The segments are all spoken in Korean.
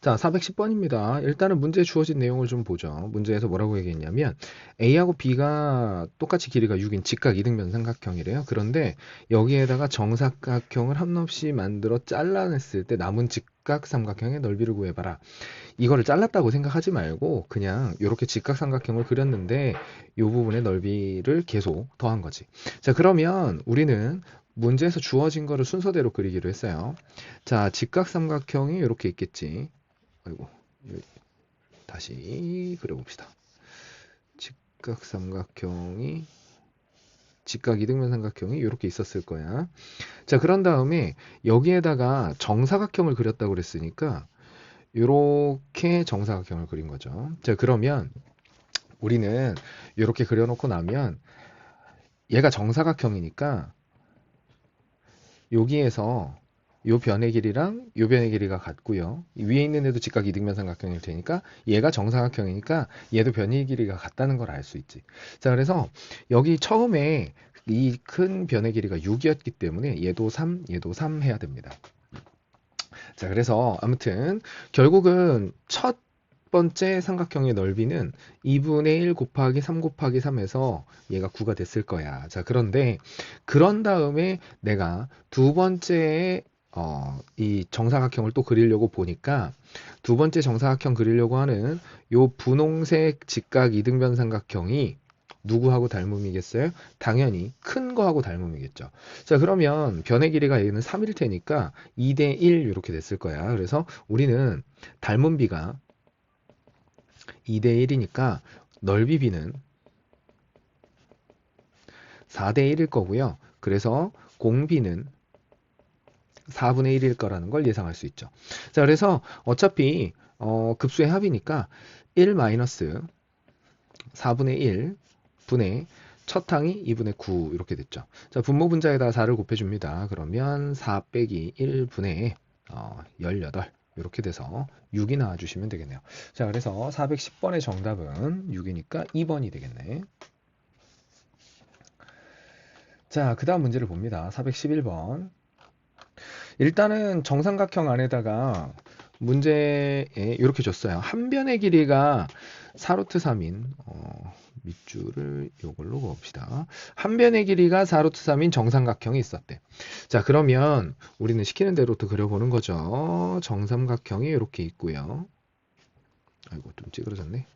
자, 410번입니다. 일단은 문제에 주어진 내용을 좀 보죠. 문제에서 뭐라고 얘기했냐면 A하고 B가 똑같이 길이가 6인 직각 이등변 삼각형이래요. 그런데 여기에다가 정사각형을 한 뼘씩 만들어 잘라냈을 때 남은 직각 삼각형의 넓이를 구해봐라. 이거를 잘랐다고 생각하지 말고 그냥 이렇게 직각 삼각형을 그렸는데 이 부분의 넓이를 계속 더한 거지. 자, 그러면 우리는 문제에서 주어진 거를 순서대로 그리기로 했어요. 자, 직각 삼각형이 이렇게 있겠지. 아이고, 다시 그려봅시다. 직각 삼각형이 직각 이등변 삼각형이 이렇게 있었을 거야. 자, 그런 다음에 여기에다가 정사각형을 그렸다고 그랬으니까 이렇게 정사각형을 그린 거죠. 자, 그러면 우리는 이렇게 그려놓고 나면 얘가 정사각형이니까 여기에서 요 변의 길이랑 요 변의 길이가 같고요. 위에 있는 애도 직각 이등변 삼각형일 테니까 얘가 정사각형이니까 얘도 변의 길이가 같다는 걸 알 수 있지. 자, 그래서 여기 처음에 이 큰 변의 길이가 6이었기 때문에 얘도 3, 얘도 3 해야 됩니다. 자, 그래서 아무튼 결국은 첫 번째 삼각형의 넓이는 2분의 1 곱하기 3 곱하기 3에서 얘가 9가 됐을 거야. 자, 그런데 그런 다음에 내가 두 번째 이 정사각형을 또 그리려고 보니까 두 번째 정사각형 그리려고 하는 요 분홍색 직각 이등변 삼각형이 누구하고 닮음이겠어요? 당연히 큰 거하고 닮음이겠죠. 자, 그러면 변의 길이가 얘는 3일 테니까 2대 1 이렇게 됐을 거야. 그래서 우리는 닮은 비가 2대 1이니까 넓이 비는 4대 1일 거고요. 그래서 공비는 4분의 1일 거라는 걸 예상할 수 있죠. 자, 그래서 어차피 급수의 합이니까 1 마이너스 4분의 1 분의 첫 항이 2분의 9 이렇게 됐죠. 자, 분모 분자에다 4를 곱해줍니다. 그러면 4 빼기 1분의 18 이렇게 돼서 6이 나와주시면 되겠네요. 자, 그래서 410번의 정답은 6이니까 2번이 되겠네. 자, 그 다음 문제를 봅니다. 411번. 일단은 정삼각형 안에다가 문제에 이렇게 줬어요. 한 변의 길이가 4루트 3인 밑줄을 이걸로 그읍시다. 한 변의 길이가 4루트 3인 정삼각형이 있었대. 자, 그러면 우리는 시키는 대로 또 그려보는 거죠. 정삼각형이 이렇게 있고요. 아이고, 좀 찌그러졌네.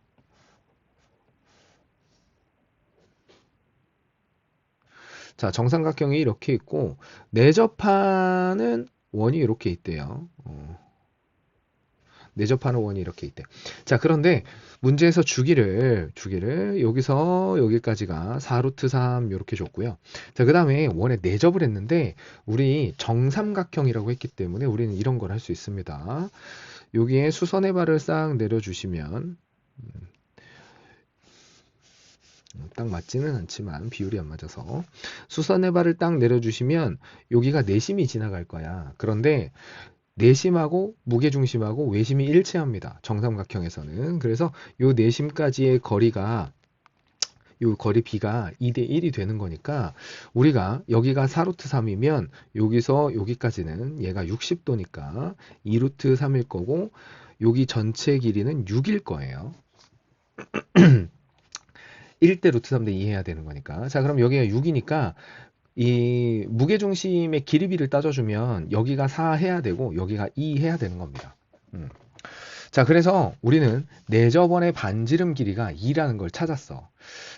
자, 정삼각형이 이렇게 있고 내접하는 원이 이렇게 있대요. 내접하는 원이 이렇게 있대. 자, 그런데 문제에서 주기를 여기서 여기까지가 4루트 3 이렇게 줬고요. 자, 그 다음에 원에 내접을 했는데 우리 정삼각형이라고 했기 때문에 우리는 이런 걸 할 수 있습니다. 여기에 수선의 발을 싹 내려주시면 딱 맞지는 않지만 비율이 안 맞아서 수선의 발을 딱 내려주시면 여기가 내심이 지나갈 거야. 그런데 내심하고 무게중심하고 외심이 일치합니다. 정삼각형에서는. 그래서 요 내심까지의 거리가 요 거리 B가 2대 1이 되는 거니까 우리가 여기가 4루트 3이면 여기서 여기까지는 얘가 60도니까 2루트 3일 거고 여기 전체 길이는 6일 거예요. 1대 루트 3대 2 해야 되는 거니까. 자, 그럼 여기가 6이니까 이 무게중심의 길이비를 따져주면 여기가 4 해야 되고 여기가 2 해야 되는 겁니다. 자, 그래서 우리는 내저번의 반지름 길이가 2라는 걸 찾았어.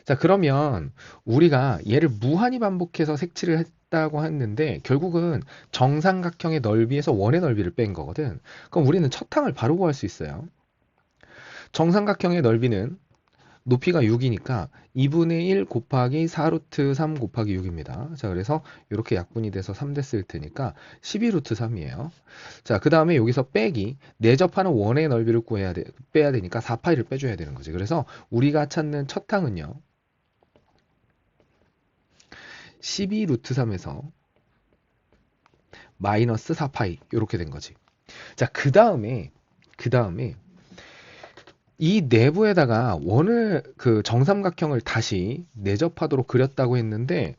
자, 그러면 우리가 얘를 무한히 반복해서 색칠을 했다고 했는데 결국은 정삼각형의 넓이에서 원의 넓이를 뺀 거거든. 그럼 우리는 첫 항을 바로 구할 수 있어요. 정삼각형의 넓이는 높이가 6이니까 2분의 1 곱하기 4루트 3 곱하기 6입니다. 자, 그래서 이렇게 약분이 돼서 3 됐을 테니까 12루트 3이에요. 자, 그 다음에 여기서 빼기 내접하는 원의 넓이를 빼야 되니까 4파이를 빼줘야 되는 거지. 그래서 우리가 찾는 첫 항은요. 12루트 3에서 마이너스 4파이 이렇게 된 거지. 자, 그 다음에 이 내부에다가 원을 그 정삼각형을 다시 내접하도록 그렸다고 했는데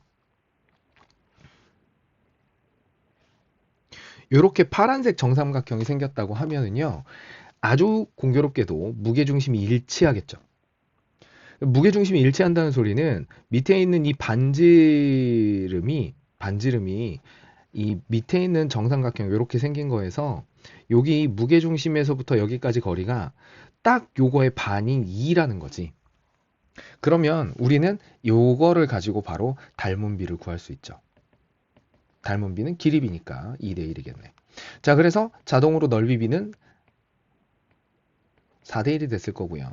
이렇게 파란색 정삼각형이 생겼다고 하면은요 아주 공교롭게도 무게중심이 일치하겠죠. 무게중심이 일치한다는 소리는 밑에 있는 이 반지름이 이 밑에 있는 정삼각형 이렇게 생긴 거에서 여기 무게중심에서부터 여기까지 거리가 딱 요거의 반인 2라는 거지. 그러면 우리는 요거를 가지고 바로 닮은비를 구할 수 있죠. 닮은비는 길이비니까 2대 1이겠네. 자, 그래서 자동으로 넓이비는 4대 1이 됐을 거고요.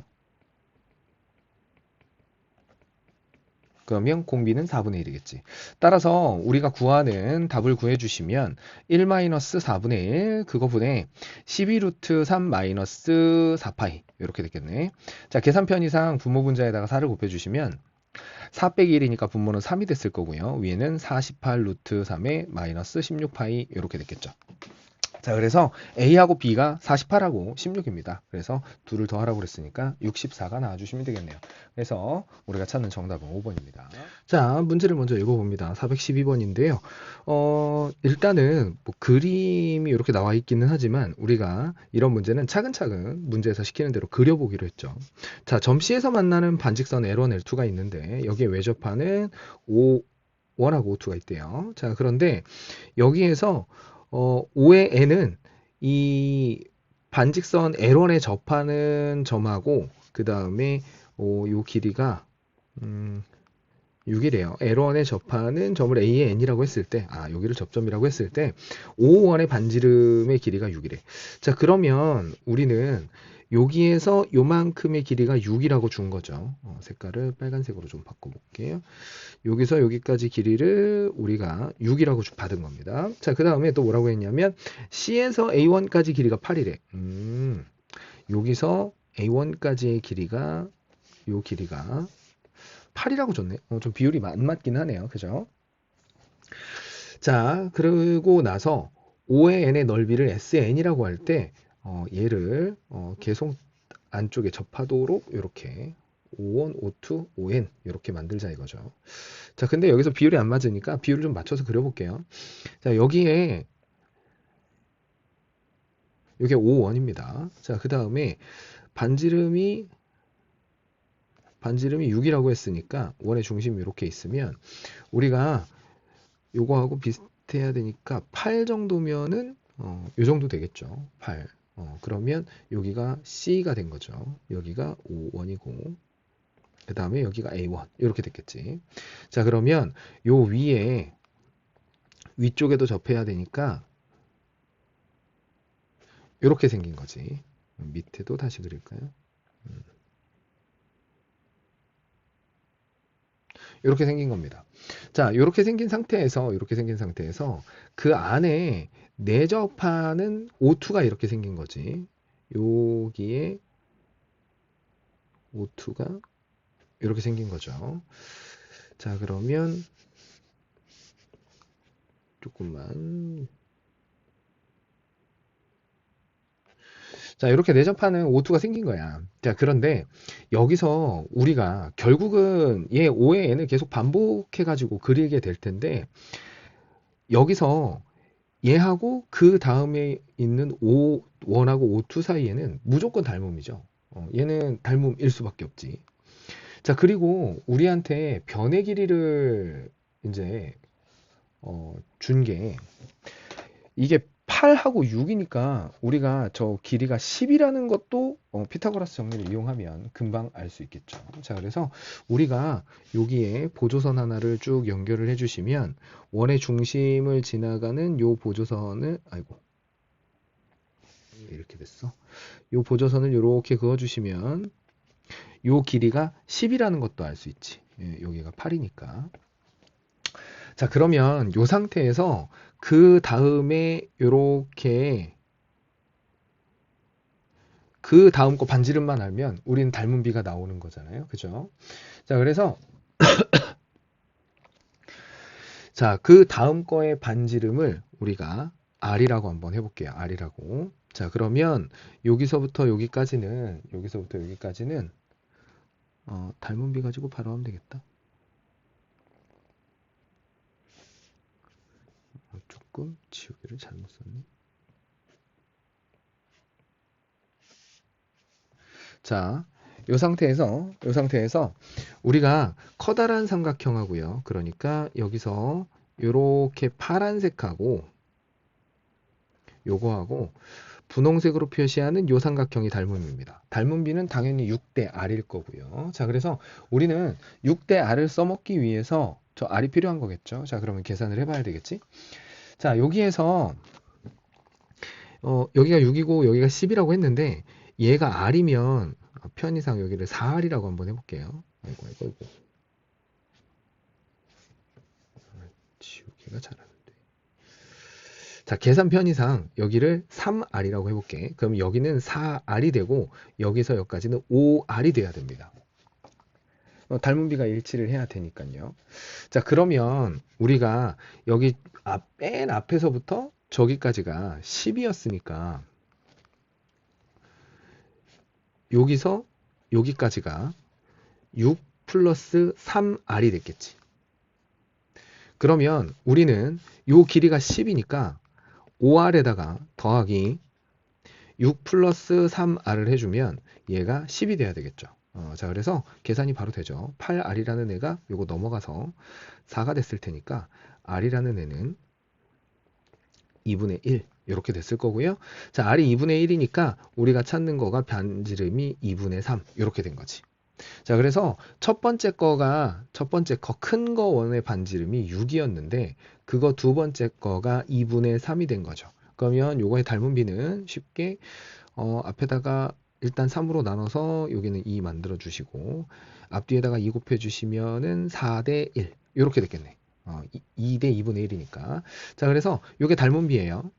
그러면 공비는 4분의 1이겠지. 따라서 우리가 구하는 답을 구해주시면 1-4분의 1 그거분의 12루트 3-4파이 이렇게 됐겠네. 자, 계산 편의상 분모 분자에다가 4를 곱해주시면 4 빼기 1이니까 분모는 3이 됐을 거고요. 위에는 48 루트 3의 마이너스 16파이 이렇게 됐겠죠. 자, 그래서 A하고 B가 48하고 16입니다. 그래서 둘을 더하라고 그랬으니까 64가 나와주시면 되겠네요. 그래서 우리가 찾는 정답은 5번입니다. 자, 문제를 먼저 읽어봅니다. 412번인데요. 일단은 뭐 그림이 이렇게 나와 있기는 하지만 우리가 이런 문제는 차근차근 문제에서 시키는 대로 그려보기로 했죠. 자, 점C에서 만나는 반직선 L1, L2가 있는데 여기에 외접하는 O1하고 O2가 있대요. 자, 그런데 여기에서 O의 N은 이 반직선 L1에 접하는 점하고 그 다음에 요 길이가 6이래요. L1에 접하는 점을 A의 N이라고 했을 때, 여기를 접점이라고 했을 때 O1의 반지름의 길이가 6이래. 자, 그러면 우리는 여기에서 요만큼의 길이가 6이라고 준 거죠. 색깔을 빨간색으로 좀 바꿔볼게요. 여기서 여기까지 길이를 우리가 6이라고 받은 겁니다. 자, 그 다음에 또 뭐라고 했냐면 C에서 A1까지 길이가 8이래. 여기서 A1까지의 길이가 요 길이가 8이라고 줬네. 좀 비율이 안 맞긴 하네요. 그죠? 자, 그러고 나서 O의 n의 넓이를 SN이라고 할 때 얘를 계속 안쪽에 접하도록 이렇게 O1, O2, ON 이렇게 만들자 이거죠. 자, 근데 여기서 비율이 안 맞으니까 비율을 좀 맞춰서 그려볼게요. 자, 여기에 이게 O1입니다. 자, 그 다음에 반지름이 6이라고 했으니까 원의 중심이 이렇게 있으면 우리가 요거하고 비슷해야 되니까 8 정도면은 요 정도 되겠죠. 8. 그러면 여기가 C가 된 거죠. 여기가 O1이고 그 다음에 여기가 A1 이렇게 됐겠지. 자, 그러면 요 위에 위쪽에도 접해야 되니까 이렇게 생긴 거지. 밑에도 다시 그릴까요? 이렇게 생긴 겁니다. 자, 이렇게 생긴 상태에서 그 안에 내접하는 O2가 이렇게 생긴 거지. 여기에 O2가 이렇게 생긴 거죠. 자, 그러면 조금만. 자, 이렇게 내접하는 O2가 생긴 거야. 자, 그런데 여기서 우리가 결국은 얘 O의 n을 계속 반복해가지고 그리게 될 텐데 여기서 얘하고 그 다음에 있는 O1하고 O2 사이에는 무조건 닮음이죠. 얘는 닮음일 수밖에 없지. 자, 그리고 우리한테 변의 길이를 이제 준 게 이게 8하고 6이니까 우리가 저 길이가 10이라는 것도 피타고라스 정리를 이용하면 금방 알 수 있겠죠. 자, 그래서 우리가 여기에 보조선 하나를 쭉 연결을 해주시면 원의 중심을 지나가는 요 보조선을 이렇게 됐어. 요 보조선을 이렇게 그어주시면 요 길이가 10이라는 것도 알 수 있지. 여기가 8이니까. 자, 그러면 요 상태에서 그 다음에 요렇게 그 다음 거 반지름만 알면 우리는 닮은 비가 나오는 거잖아요. 그죠? 자, 그래서 자, 그 다음 거의 반지름을 우리가 R이라고 한번 해볼게요. R이라고. 자, 그러면 여기서부터 여기까지는 닮은 비 가지고 바로 하면 되겠다. 조금 지우개를 잘못 썼네. 자, 요 상태에서 우리가 커다란 삼각형하고요. 그러니까 여기서 요렇게 파란색하고 요거하고 분홍색으로 표시하는 요 삼각형이 닮음입니다. 닮음비는 당연히 6대 R일 거고요. 자, 그래서 우리는 6대 R을 써먹기 위해서 저 R이 필요한 거겠죠. 자, 그러면 계산을 해봐야 되겠지. 자, 여기에서 여기가 6이고 여기가 10이라고 했는데 얘가 R이면 편의상 여기를 4R이라고 한번 해볼게요. 아이고. 지우기가 잘하는데. 자, 계산 편의상 여기를 3R이라고 해볼게. 그럼 여기는 4R이 되고 여기서 여기까지는 5R이 돼야 됩니다. 닮은비가 일치를 해야 되니까요. 자, 그러면 우리가 여기 맨 앞에서부터 저기까지가 10이었으니까 여기서 여기까지가 6 플러스 3R이 됐겠지. 그러면 우리는 요 길이가 10이니까 5R에다가 더하기 6 플러스 3R을 해주면 얘가 10이 돼야 되겠죠. 자, 그래서 계산이 바로 되죠. 8R이라는 애가 요거 넘어가서 4가 됐을 테니까 R이라는 애는 2분의 1 이렇게 됐을 거고요. 자, R이 2분의 1이니까 우리가 찾는 거가 반지름이 2분의 3 이렇게 된 거지. 자, 그래서 첫 번째 거 큰 거 원의 반지름이 6이었는데 그거 두 번째 거가 2분의 3이 된 거죠. 그러면 요거의 닮은비는 쉽게 앞에다가 일단 3으로 나눠서 여기는 2 만들어 주시고 앞뒤에다가 2 곱해 주시면은 4대 1 이렇게 됐겠네. 2대 2분의 1이니까. 자, 그래서 요게 닮은비예요.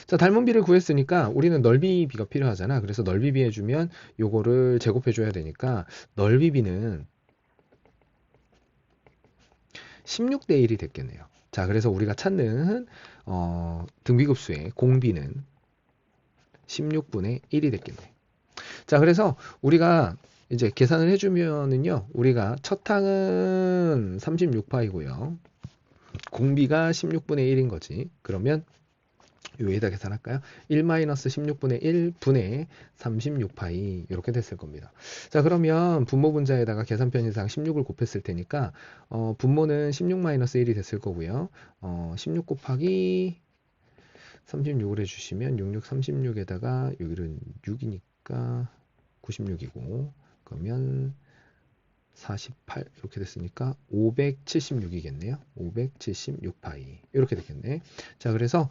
자, 닮은비를 구했으니까 우리는 넓이비가 필요하잖아. 그래서 넓이비 해주면 요거를 제곱해 줘야 되니까 넓이비는 16대 1이 됐겠네요. 자, 그래서 우리가 찾는 등비급수의 공비는 16분의 1이 됐겠네. 자, 그래서 우리가 이제 계산을 해주면은요, 우리가 첫 항은 36파이고요. 공비가 16분의 1인 거지. 그러면 여기다 계산할까요? 1-16분의 1분의 36파이 이렇게 됐을 겁니다. 자, 그러면 분모 분자에다가 계산 편의상 16을 곱했을 테니까 분모는 16-1이 됐을 거고요. 16 곱하기 36을 해주시면 66, 36에다가 여기는 6이니까 96이고 그러면 48 이렇게 됐으니까 576이겠네요. 576파이 이렇게 됐겠네. 자, 그래서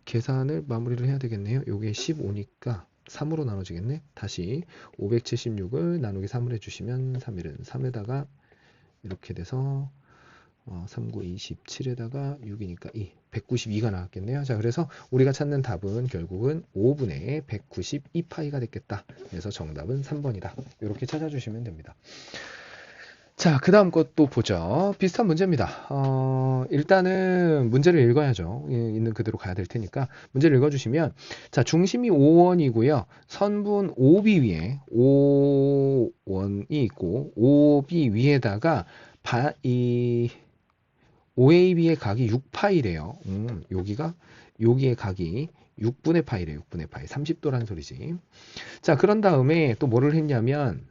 계산을 마무리를 해야 되겠네요. 요게 15니까 3으로 나눠지겠네. 다시 576을 나누기 3을 해주시면 3일은 3에다가 이렇게 돼서 39, 27에다가 6이니까 2, 192가 나왔겠네요. 자, 그래서 우리가 찾는 답은 결국은 5분의 192파이가 됐겠다. 그래서 정답은 3번이다. 이렇게 찾아주시면 됩니다. 자, 그 다음 것도 보죠. 비슷한 문제입니다. 일단은 문제를 읽어야죠. 있는 그대로 가야 될 테니까 문제를 읽어주시면 자, 중심이 5원이고요. 선분 OB 위에 5원이 있고 OB 위에다가 이 OAB의 각이 6파이래요. 여기의 각이 6분의 파이래요. 6분의 파이. 30도란 소리지. 자, 그런 다음에 또 뭐를 했냐면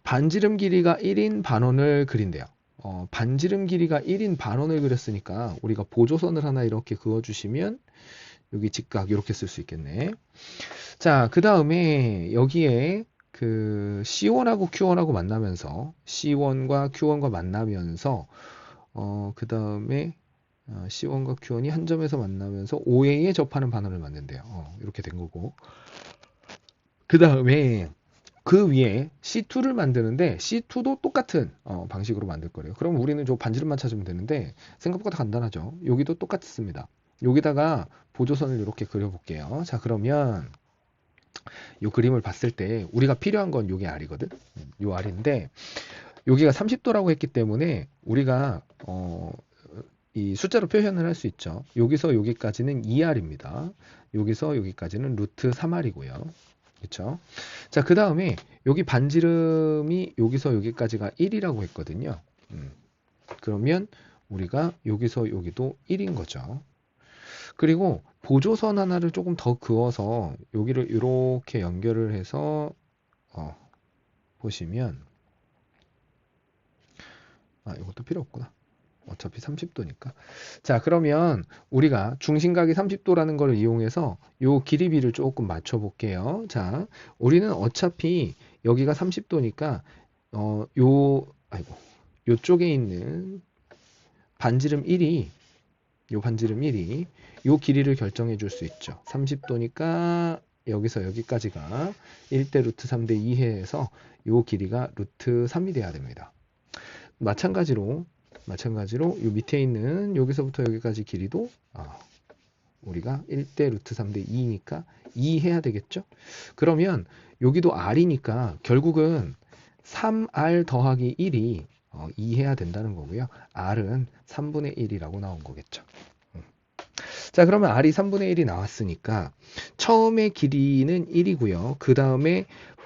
반지름 길이가 1인 반원을 그린대요. 반지름 길이가 1인 반원을 그렸으니까 우리가 보조선을 하나 이렇게 그어주시면 여기 직각 이렇게 쓸 수 있겠네. 자, 그 다음에 여기에 그 C1하고 Q1하고 만나면서 C1과 Q1과 만나면서 그 다음에 C1과 Q1이 한 점에서 만나면서 OA에 접하는 반원을 만든대요. 이렇게 된 거고 그 다음에 그 위에 C2를 만드는데 C2도 똑같은 방식으로 만들 거래요. 그럼 우리는 저 반지름만 찾으면 되는데 생각보다 간단하죠. 여기도 똑같습니다. 여기다가 보조선을 이렇게 그려볼게요. 자, 그러면 이 그림을 봤을 때 우리가 필요한 건 요게 R이거든. 요 R인데 여기가 30도라고 했기 때문에 우리가 이 숫자로 표현을 할 수 있죠. 여기서 여기까지는 2R입니다. 여기서 여기까지는 루트 3R이고요. 그렇죠? 자, 그 다음에 여기 반지름이 여기서 여기까지가 1이라고 했거든요. 그러면 우리가 여기서 여기도 1인 거죠. 그리고 보조선 하나를 조금 더 그어서 여기를 이렇게 연결을 해서 보시면 이것도 필요 없구나. 어차피 30도니까. 자, 그러면 우리가 중심각이 30도라는 걸 이용해서 요 길이비를 조금 맞춰 볼게요. 자, 우리는 어차피 여기가 30도니까 요쪽에 있는 반지름 1이 요 길이를 결정해 줄 수 있죠. 30도니까 여기서 여기까지가 1대 루트 3대 2 해서 요 길이가 루트 3이 돼야 됩니다. 마찬가지로 요 밑에 있는 여기서부터 여기까지 길이도 우리가 1대 루트 3대 2니까 2 해야 되겠죠? 그러면 여기도 r이니까 결국은 3r 더하기 1이 2 해야 된다는 거고요. r은 3분의 1이라고 나온 거겠죠. 자, 그러면 r이 3분의 1이 나왔으니까 처음에 길이는 1이고요. 그 다음에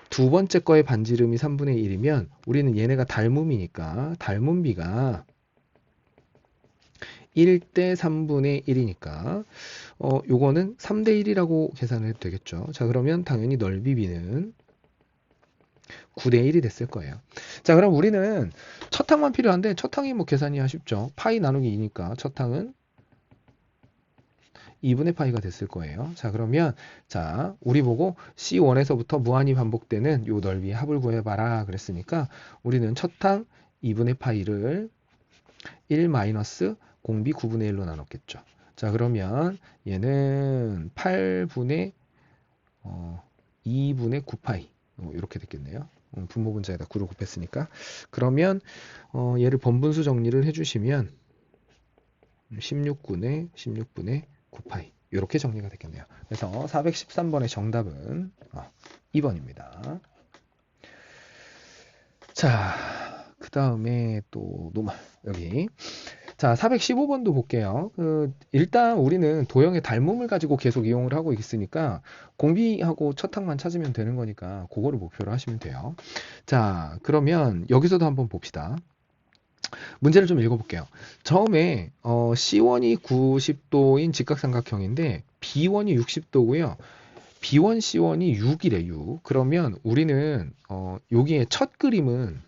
두 번째 거의 반지름이 3분의 1이면 우리는 얘네가 닮음이니까 닮음비가 1대 3분의 1이니까 요거는 3대 1이라고 계산을 해도 되겠죠. 자, 그러면 당연히 넓이비는 9대 1이 됐을 거예요. 자, 그럼 우리는 첫 항만 필요한데 첫 항이 뭐 계산이 쉽죠. 파이 나누기 2니까 첫 항은 2분의 파이가 됐을 거예요. 자, 그러면 우리 보고 C1에서부터 무한히 반복되는 요 넓이의 합을 구해봐라 그랬으니까 우리는 첫 항 2분의 파이를 1 마이너스 공비 9분의 1로 나눴겠죠. 자, 그러면 얘는 8분의 2분의 9파이 이렇게 됐겠네요. 분모 분자에다 9를 곱했으니까. 그러면 얘를 번분수 정리를 해주시면 16분의 9파이 이렇게 정리가 됐겠네요. 그래서 413번의 정답은 2번입니다. 자, 그 다음에 또 노말 여기. 자, 415번도 볼게요. 일단 우리는 도형의 닮음을 가지고 계속 이용을 하고 있으니까 공비하고 첫 항만 찾으면 되는 거니까 그거를 목표로 하시면 돼요. 자, 그러면 여기서도 한번 봅시다. 문제를 좀 읽어볼게요. 처음에 C1이 90도인 직각삼각형인데 B1이 60도고요. B1, C1이 6이래, 6. 그러면 우리는 여기에 첫 그림은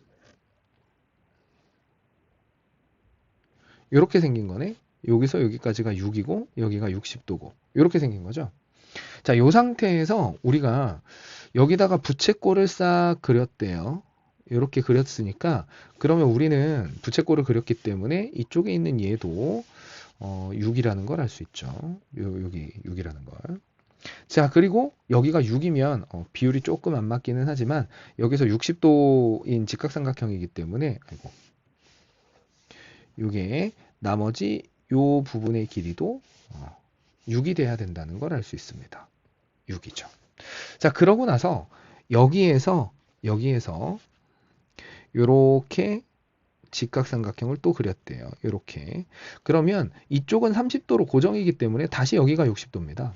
이렇게 생긴 거네. 여기서 여기까지가 6이고 여기가 60도고 이렇게 생긴 거죠. 자, 이 상태에서 우리가 여기다가 부채꼴을 싹 그렸대요. 이렇게 그렸으니까 그러면 우리는 부채꼴을 그렸기 때문에 이쪽에 있는 얘도 6이라는 걸 알 수 있죠. 여기 6이라는 걸. 자, 그리고 여기가 6이면 비율이 조금 안 맞기는 하지만 여기서 60도인 직각삼각형이기 때문에 이게 나머지 요 부분의 길이도 6이 돼야 된다는 걸 알 수 있습니다. 6이죠. 자, 그러고 나서 여기에서 요렇게 직각삼각형을 또 그렸대요. 요렇게. 그러면 이쪽은 30도로 고정이기 때문에 다시 여기가 60도입니다.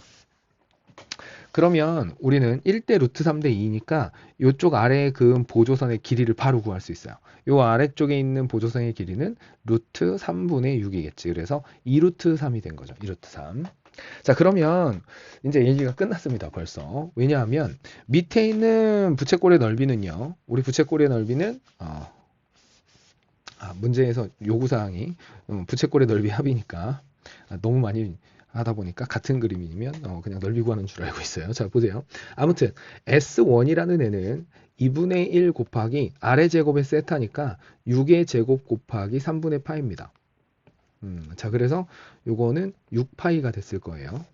그러면 우리는 1대 루트 3대 2니까 이쪽 아래에 그은 보조선의 길이를 바로 구할 수 있어요. 이 아래쪽에 있는 보조선의 길이는 루트 3분의 6이겠지. 그래서 2루트 3이 된 거죠. 2루트 3. 자, 그러면 이제 얘기가 끝났습니다. 벌써. 왜냐하면 밑에 있는 부채꼴의 넓이는요. 우리 부채꼴의 넓이는 문제에서 요구사항이 부채꼴의 넓이 합이니까 너무 많이 하다 보니까 같은 그림이면 그냥 넓이 구하는 줄 알고 있어요. 자, 보세요. 아무튼 S1이라는 애는 2분의 1 곱하기 아래 제곱의 세타니까 6의 제곱 곱하기 3분의 파입니다. 자, 그래서 요거는 6파이가 됐을 거예요.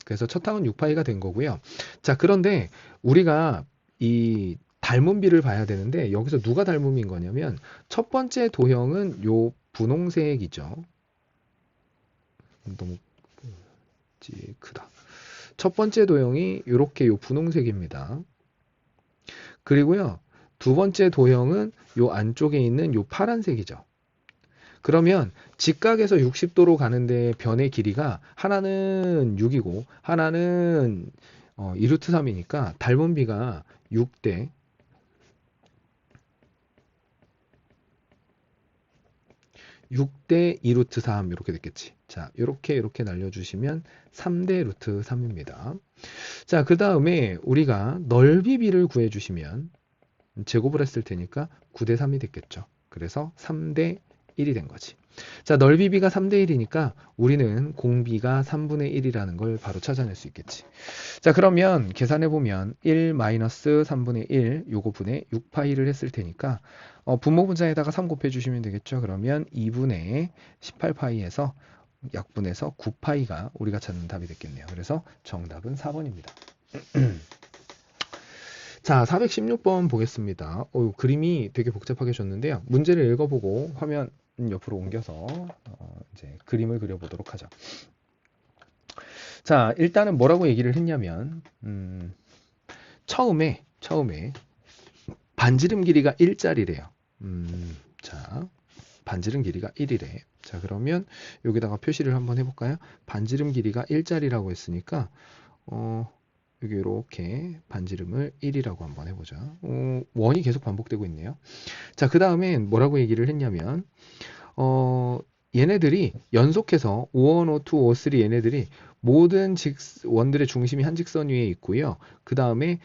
그래서 첫 항은 6파이가 된 거고요. 자, 그런데 우리가 이 닮음비를 봐야 되는데 여기서 누가 닮음인 거냐면 첫 번째 도형은 요 분홍색이죠. 너무 크다. 첫 번째 도형이 이렇게 요 분홍색입니다. 그리고요, 두 번째 도형은 요 안쪽에 있는 요 파란색이죠. 그러면 직각에서 60도로 가는데 변의 길이가 하나는 6이고 하나는 2루트 3이니까 닮음비가 6대 6대 2루트 3 이렇게 됐겠지. 자, 이렇게 날려주시면 3대 루트 3입니다. 자, 그 다음에 우리가 넓이 b를 구해주시면 제곱을 했을 테니까 9대 3이 됐겠죠. 그래서 3대 1이 된 거지. 자, 넓이 b가 3대 1이니까 우리는 공b가 3분의 1이라는 걸 바로 찾아낼 수 있겠지. 자, 그러면 계산해보면 1 마이너스 3분의 1 요거 분의 6파이를 했을 테니까 분모 분자에다가 3 곱해주시면 되겠죠. 그러면 2분의 18파이에서 약분해서 9파이가 우리가 찾는 답이 됐겠네요. 그래서 정답은 4번입니다. 자, 416번 보겠습니다. 그림이 되게 복잡하게 줬는데요. 문제를 읽어보고 화면 옆으로 옮겨서 이제 그림을 그려보도록 하죠. 자, 일단은 뭐라고 얘기를 했냐면 처음에 반지름 길이가 1짜리래요. 자, 반지름 길이가 1이래. 자, 그러면 여기다가 표시를 한번 해볼까요? 반지름 길이가 1짜리라고 했으니까 여기 이렇게 반지름을 1이라고 한번 해보자. 원이 계속 반복되고 있네요. 자, 그 다음에 뭐라고 얘기를 했냐면 얘네들이 연속해서 5원, 5, 2, 5, 3 얘네들이 모든 원들의 중심이 한 직선 위에 있고요. 그 다음에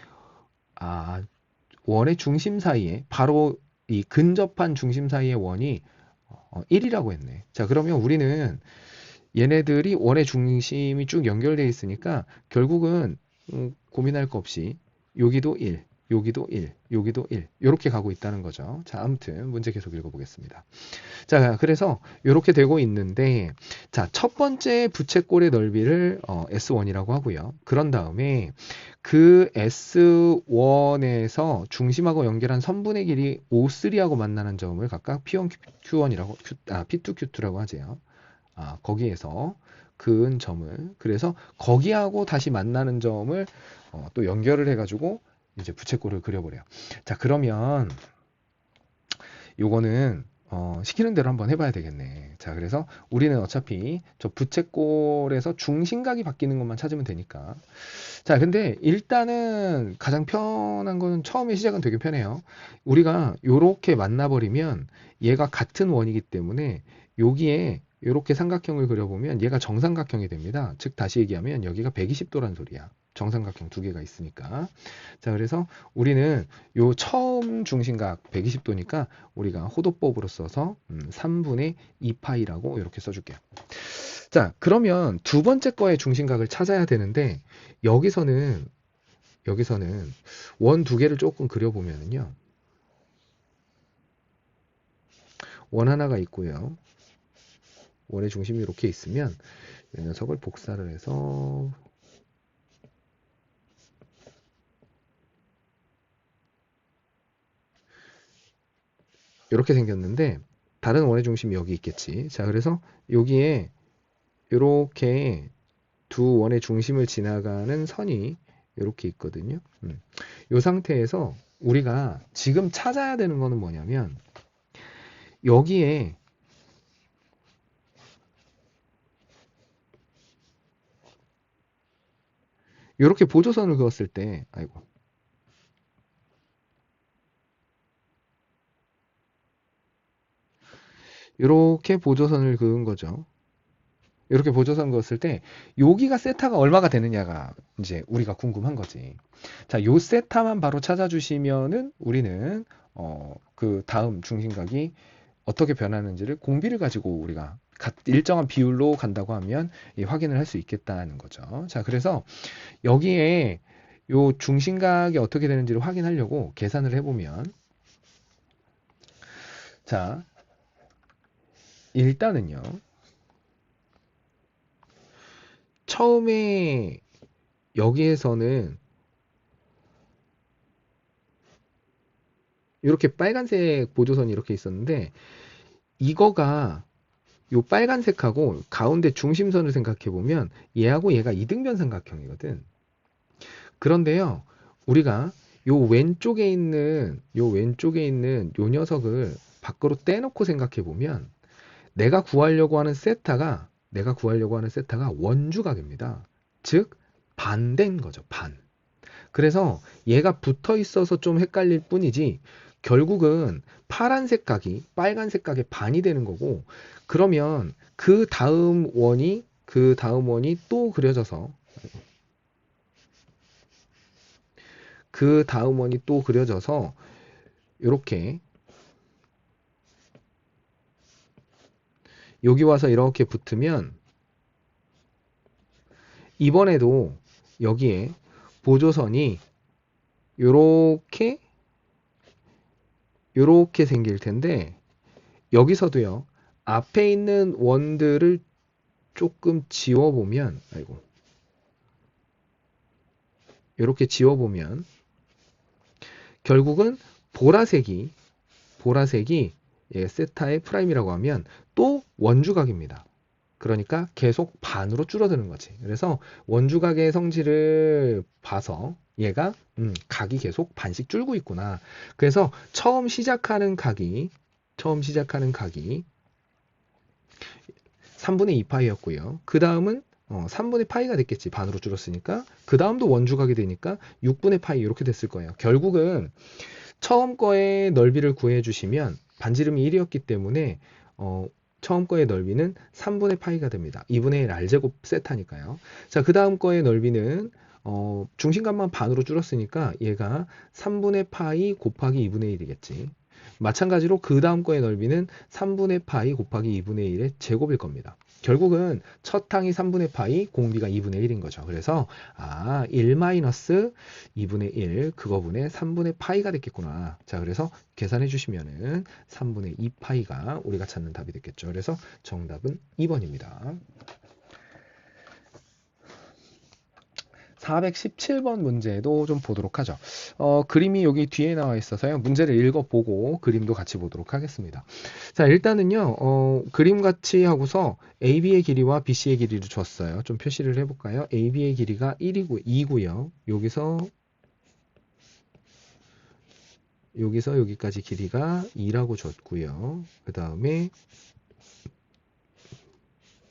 원의 중심 사이에 바로 이 근접한 중심 사이의 원이 1이라고 했네. 자, 그러면 우리는 얘네들이 원의 중심이 쭉 연결되어 있으니까 결국은 고민할 거 없이 여기도 1, 여기도 1, 여기도 1 이렇게 가고 있다는 거죠. 자, 아무튼 문제 계속 읽어보겠습니다. 자, 그래서 이렇게 되고 있는데 자, 첫 번째 부채꼴의 넓이를 S1이라고 하고요. 그런 다음에 그 S1에서 중심하고 연결한 선분의 길이 O3하고 만나는 점을 각각 P1, Q1이라고 P2, Q2라고 하죠. 거기에서 그은 점을 그래서 거기하고 다시 만나는 점을 또 연결을 해가지고 이제 부채꼴을 그려버려요. 자, 그러면 요거는 시키는 대로 한번 해봐야 되겠네. 자, 그래서 우리는 어차피 저 부채꼴에서 중심각이 바뀌는 것만 찾으면 되니까. 자, 근데 일단은 가장 편한 거는 처음에 시작은 되게 편해요. 우리가 요렇게 만나버리면 얘가 같은 원이기 때문에 여기에 이렇게 삼각형을 그려보면 얘가 정삼각형이 됩니다. 즉 다시 얘기하면 여기가 120도란 소리야. 정삼각형 두 개가 있으니까. 자, 그래서 우리는 요 처음 중심각 120도니까 우리가 호도법으로 써서 3분의 2파이라고 이렇게 써줄게요. 자, 그러면 두 번째 거의 중심각을 찾아야 되는데 여기서는 원 두 개를 조금 그려보면은요. 원 하나가 있고요. 원의 중심이 이렇게 있으면 이 녀석을 복사를 해서 이렇게 생겼는데 다른 원의 중심이 여기 있겠지. 자, 그래서 여기에 이렇게 두 원의 중심을 지나가는 선이 이렇게 있거든요. 이 상태에서 우리가 지금 찾아야 되는 거는 뭐냐면 여기에 이렇게 보조선을 그었을 때, 아이고. 이렇게 보조선을 그은 거죠. 이렇게 보조선 그었을 때, 여기가 세타가 얼마가 되느냐가 이제 우리가 궁금한 거지. 자, 요 세타만 바로 찾아주시면은 우리는, 그 다음 중심각이 어떻게 변하는지를 공비를 가지고 우리가 일정한 비율로 간다고 하면 확인을 할 수 있겠다는 거죠. 자, 그래서 여기에 요 중심각이 어떻게 되는지를 확인하려고 계산을 해보면 자, 일단은요. 처음에 여기에서는 이렇게 빨간색 보조선이 이렇게 있었는데 이거가 요 빨간색하고 가운데 중심선을 생각해 보면 얘하고 얘가 이등변 삼각형이거든. 그런데요, 우리가 요 왼쪽에 있는 요 녀석을 밖으로 떼놓고 생각해 보면 내가 구하려고 하는 세타가 원주각입니다. 즉 반대인 거죠. 반. 그래서 얘가 붙어 있어서 좀 헷갈릴 뿐이지 결국은 파란색 각이 빨간색 각의 반이 되는 거고, 그러면 그 다음 원이 또 그려져서 이렇게 여기 와서 이렇게 붙으면 이번에도 여기에 보조선이 요렇게 생길 텐데, 여기서도요 앞에 있는 원들을 조금 지워보면, 이렇게 지워보면 결국은 보라색이 세타의 프라임이라고 하면 또 원주각입니다. 그러니까 계속 반으로 줄어드는 거지. 그래서 원주각의 성질을 봐서 얘가 각이 계속 반씩 줄고 있구나. 그래서 처음 시작하는 각이 3분의 2파이였고요. 그 다음은 3분의 파이가 됐겠지. 반으로 줄었으니까. 그 다음도 원주각이 되니까 6분의 파이 이렇게 됐을 거예요. 결국은 처음 거의 넓이를 구해 주시면 반지름이 1이었기 때문에 처음 거의 넓이는 3분의 파이가 됩니다. 2분의 1 R제곱 세타니까요. 자, 그 다음 거의 넓이는 중심값만 반으로 줄었으니까 얘가 3분의 파이 곱하기 2분의 1이겠지. 마찬가지로 그 다음 거의 넓이는 3분의 파이 곱하기 2분의 1의 제곱일 겁니다. 결국은 첫 항이 3분의 파이, 공비가 2분의 1인 거죠. 그래서 1 마이너스 2분의 1 그거분의 3분의 파이가 됐겠구나. 자, 그래서 계산해 주시면은 3분의 2파이가 우리가 찾는 답이 됐겠죠. 그래서 정답은 2번입니다. 417번 문제도 좀 보도록 하죠. 그림이 여기 뒤에 나와 있어서요. 문제를 읽어보고 그림도 같이 보도록 하겠습니다. 자, 일단은요. 그림 같이 하고서 AB의 길이와 BC의 길이를 줬어요. 좀 표시를 해볼까요? AB의 길이가 2고요. 여기서 여기까지 길이가 2라고 줬고요. 그 다음에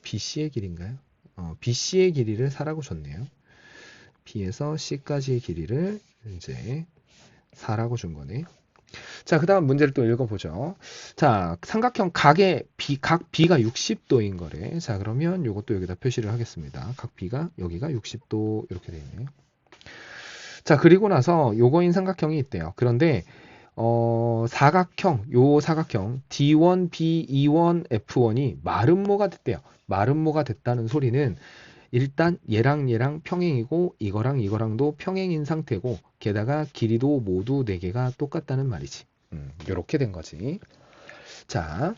BC의 길이인가요? BC의 길이를 4라고 줬네요. B에서 C까지의 길이를 이제 4라고 준 거네. 자, 그 다음 문제를 또 읽어보죠. 자, 삼각형 각 B가 60도인 거래. 자, 그러면 이것도 여기다 표시를 하겠습니다. 각 B가 여기가 60도 이렇게 되어 있네요. 자, 그리고 나서 요거인 삼각형이 있대요. 그런데 사각형 D1, B2, F1이 마름모가 됐대요. 마름모가 됐다는 소리는 일단 얘랑 평행이고 이거랑도 평행인 상태고, 게다가 길이도 모두 4개가 똑같다는 말이지. 요렇게 된 거지. 자,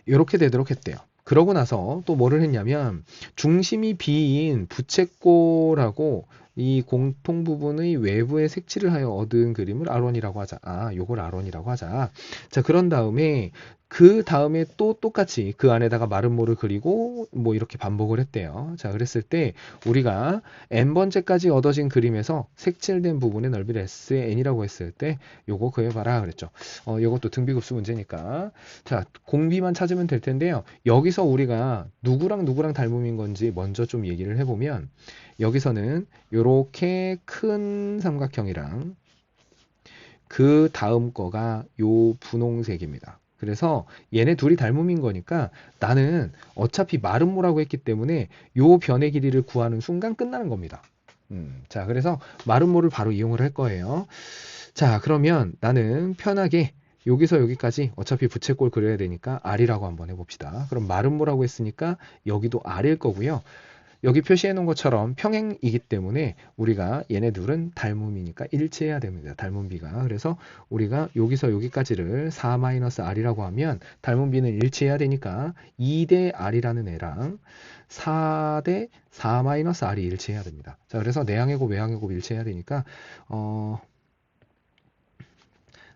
요렇게 되도록 했대요. 그러고 나서 또 뭐를 했냐면, 중심이 B인 부채꼴하고 이 공통 부분의 외부에 색칠을 하여 얻은 그림을 R1이라고 하자. 요걸 R1이라고 하자. 자, 그런 다음에 그 다음에 또 똑같이 그 안에다가 마름모를 그리고 뭐 이렇게 반복을 했대요. 자, 그랬을 때 우리가 n번째까지 얻어진 그림에서 색칠된 부분의 넓이를 SN이라고 했을 때 요거 구해봐라 그랬죠. 요것도 등비급수 문제니까. 자, 공비만 찾으면 될 텐데요. 여기서 우리가 누구랑 닮음인 건지 먼저 좀 얘기를 해보면, 여기서는 요렇게 큰 삼각형이랑 그 다음 거가 요 분홍색입니다. 그래서 얘네 둘이 닮음인 거니까 나는 어차피 마름모라고 했기 때문에 요 변의 길이를 구하는 순간 끝나는 겁니다. 자, 그래서 마름모를 바로 이용을 할 거예요. 자, 그러면 나는 편하게 여기서 여기까지 어차피 부채꼴 그려야 되니까 R이라고 한번 해봅시다. 그럼 마름모라고 했으니까 여기도 R일 거고요. 여기 표시해 놓은 것처럼 평행이기 때문에 우리가 얘네 둘은 닮음이니까 일치해야 됩니다. 닮음비가. 그래서 우리가 여기서 여기까지를 4-R이라고 하면 닮음비는 일치해야 되니까 2대 R이라는 애랑 4대 4-R이 일치해야 됩니다. 자, 그래서 내항의 곱 외항의 곱 일치해야 되니까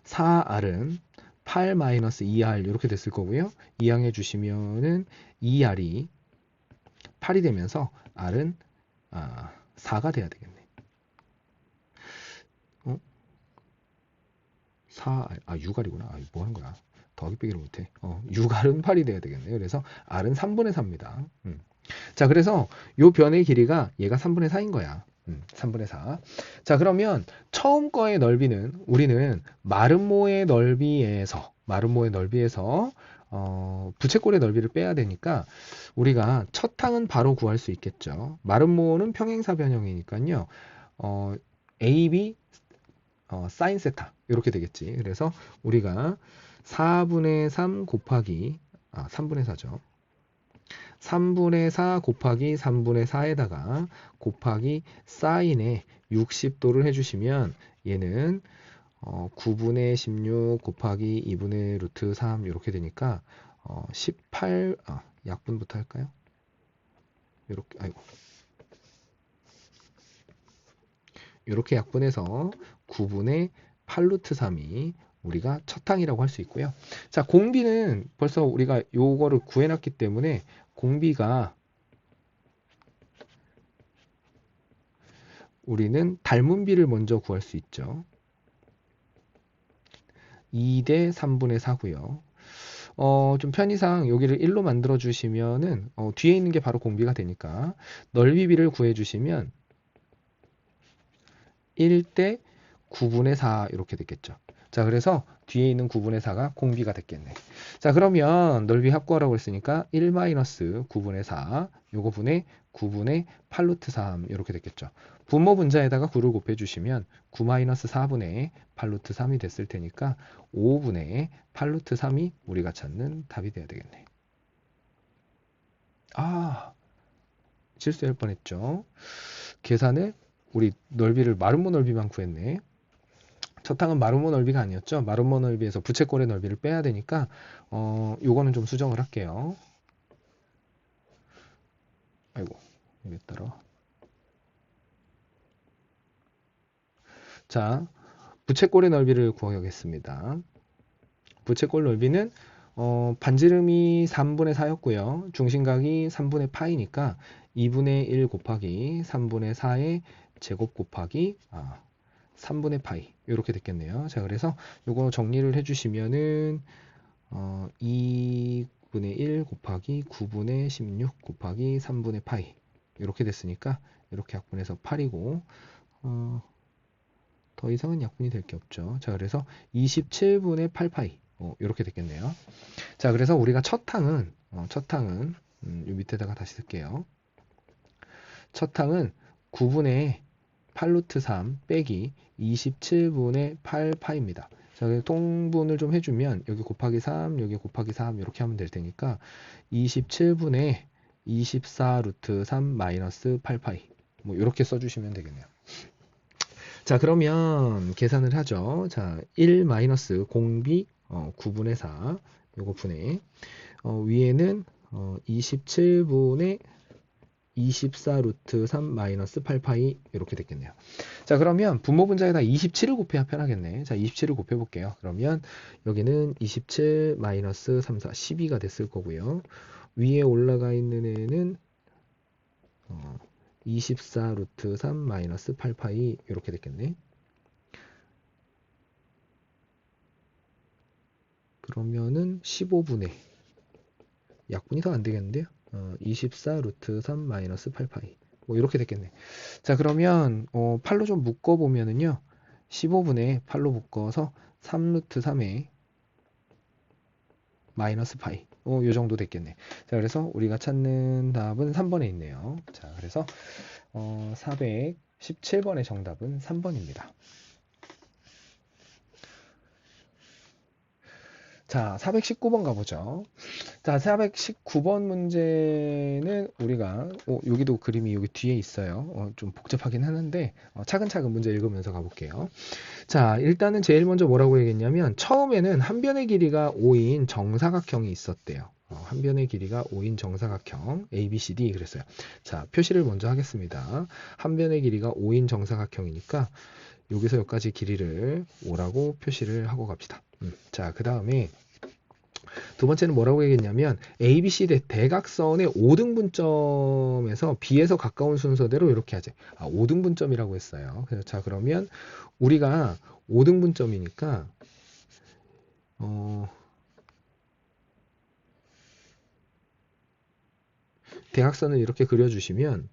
4R은 8-2R 이렇게 됐을 거고요. 이항해 주시면은 2R이 8이 되면서 R은 4가 돼야 되겠네. 6R이구나. 뭐 하는 거야? 더하기 빼기를 못해. 6R은 8이 돼야 되겠네요. 그래서 R은 3분의 4입니다. 자, 그래서 요 변의 길이가 얘가 3분의 4인 거야. 3분의 4. 자, 그러면 처음 거의 넓이는 우리는 마름모의 넓이에서 부채꼴의 넓이를 빼야 되니까 우리가 첫 항은 바로 구할 수 있겠죠. 마름모는 평행사 변형이니까요. 어, AB 사인 세타 이렇게 되겠지. 그래서 우리가 4분의 3 곱하기 3분의 4죠. 3분의 4 곱하기 3분의 4에다가 곱하기 사인에 60도를 해주시면 얘는 9분의 16 곱하기 2분의 루트 3 이렇게 되니까 18 약분부터 할까요? 이렇게 이렇게 약분해서 9분의 8루트 3이 우리가 첫 항이라고 할 수 있고요. 자, 공비는 벌써 우리가 요거를 구해놨기 때문에 공비가 우리는 닮은 비를 먼저 구할 수 있죠. 2대 3분의 4고요. 좀 편의상 여기를 1로 만들어 주시면은 뒤에 있는 게 바로 공비가 되니까 넓이비를 구해 주시면 1대 9분의 4 이렇게 됐겠죠. 자, 그래서 뒤에 있는 9분의 4가 공비가 됐겠네. 자, 그러면 넓이 합구하라고 했으니까 1-9분의 4 요거 분의 9분의 8루트 3 이렇게 됐겠죠. 분모 분자에다가 9를 곱해주시면 9-4분의 8루트 3이 됐을 테니까 5분의 8루트 3이 우리가 찾는 답이 돼야 되겠네. 실수할 뻔했죠. 계산을 우리 넓이를 마름모 넓이만 구했네. 첫 항은 마름모 넓이가 아니었죠. 마름모 넓이에서 부채꼴의 넓이를 빼야 되니까 요거는 좀 수정을 할게요. 아이고, 이게 따라. 자, 부채꼴의 넓이를 구하겠습니다. 부채꼴 넓이는 반지름이 3분의 4였고요. 중심각이 3분의 파이니까 2분의 1 곱하기 3분의 4의 제곱 곱하기 3분의 파이 이렇게 됐겠네요. 자, 그래서 요거 정리를 해주시면은 2분의 1 곱하기 9분의 16 곱하기 3분의 파이 이렇게 됐으니까 이렇게 약분해서 8이고 더 이상은 약분이 될 게 없죠. 자, 그래서 27분의 8파이 이렇게 됐겠네요. 자, 그래서 우리가 첫 항은 요 밑에다가 다시 쓸게요. 첫 항은 9분의 8루트 3 빼기 27분의 8파입니다. 자, 통분을 좀 해주면 여기 곱하기 3, 여기 곱하기 3 이렇게 하면 될 테니까 27분의 24 루트 3 마이너스 8파이 뭐 이렇게 써주시면 되겠네요. 자, 그러면 계산을 하죠. 자, 1 마이너스 공비 9분의 4 요거 분의 위에는 27분의 24 루트 3 마이너스 8파이 이렇게 됐겠네요. 자, 그러면 분모 분자에다 27을 곱해야 편하겠네. 자, 27을 곱해 볼게요. 그러면 여기는 27 마이너스 3, 4, 12가 됐을 거고요. 위에 올라가 있는 애는 24 루트 3 마이너스 8파이 이렇게 됐겠네. 그러면은 15분의 약분이 더 안 되겠는데요. 24 루트 3 마이너스 8파이 뭐 이렇게 됐겠네. 자, 그러면 8로 좀 묶어 보면은요. 15분의 8로 묶어서 3 루트 3의 마이너스 파이 요 정도 됐겠네. 자, 그래서 우리가 찾는 답은 3번에 있네요. 자, 그래서 417번의 정답은 3번입니다. 자, 419번 가보죠. 자, 419번 문제는 우리가 여기도 그림이 여기 뒤에 있어요. 좀 복잡하긴 하는데 차근차근 문제 읽으면서 가볼게요. 자, 일단은 제일 먼저 뭐라고 얘기했냐면 처음에는 한 변의 길이가 5인 정사각형이 있었대요. 한 변의 길이가 5인 정사각형 ABCD 그랬어요. 자, 표시를 먼저 하겠습니다. 한 변의 길이가 5인 정사각형이니까 여기서 여기까지 길이를 5라고 표시를 하고 갑시다. 자, 그 다음에 두 번째는 뭐라고 얘기했냐면 ABC 대각선의 5등분점에서 B에서 가까운 순서대로 이렇게 하지. 5등분점이라고 했어요. 그래서 자, 그러면 우리가 5등분점이니까 대각선을 이렇게 그려주시면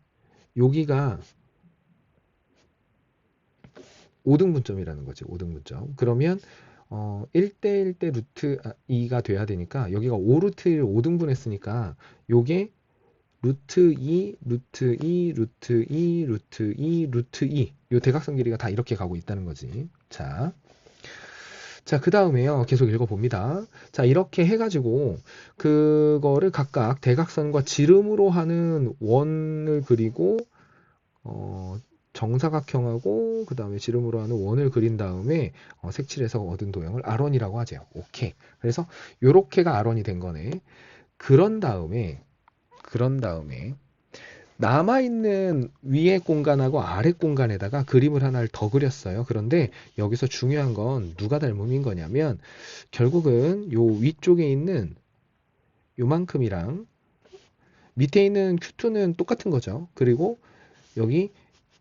여기가 5등분점이라는 거지. 5등분점. 그러면 1대 1대 루트 2가 돼야 되니까 여기가 5루트 1 5등분 했으니까 요게 루트 2, 루트 2, 루트 2, 루트 2, 루트 2. 요 대각선 길이가 다 이렇게 가고 있다는 거지. 자, 그 다음에요. 계속 읽어봅니다. 자, 이렇게 해가지고 그거를 각각 대각선과 지름으로 하는 원을 그리고 정사각형하고 그 다음에 지름으로 하는 원을 그린 다음에 색칠해서 얻은 도형을 R1이라고 하죠. 오케이. 그래서 요렇게가 R1이 된 거네. 그런 다음에 남아있는 위의 공간하고 아래 공간에다가 그림을 하나를 더 그렸어요. 그런데 여기서 중요한 건 누가 닮음인 거냐면 결국은 요 위쪽에 있는 요만큼이랑 밑에 있는 Q2는 똑같은 거죠. 그리고 여기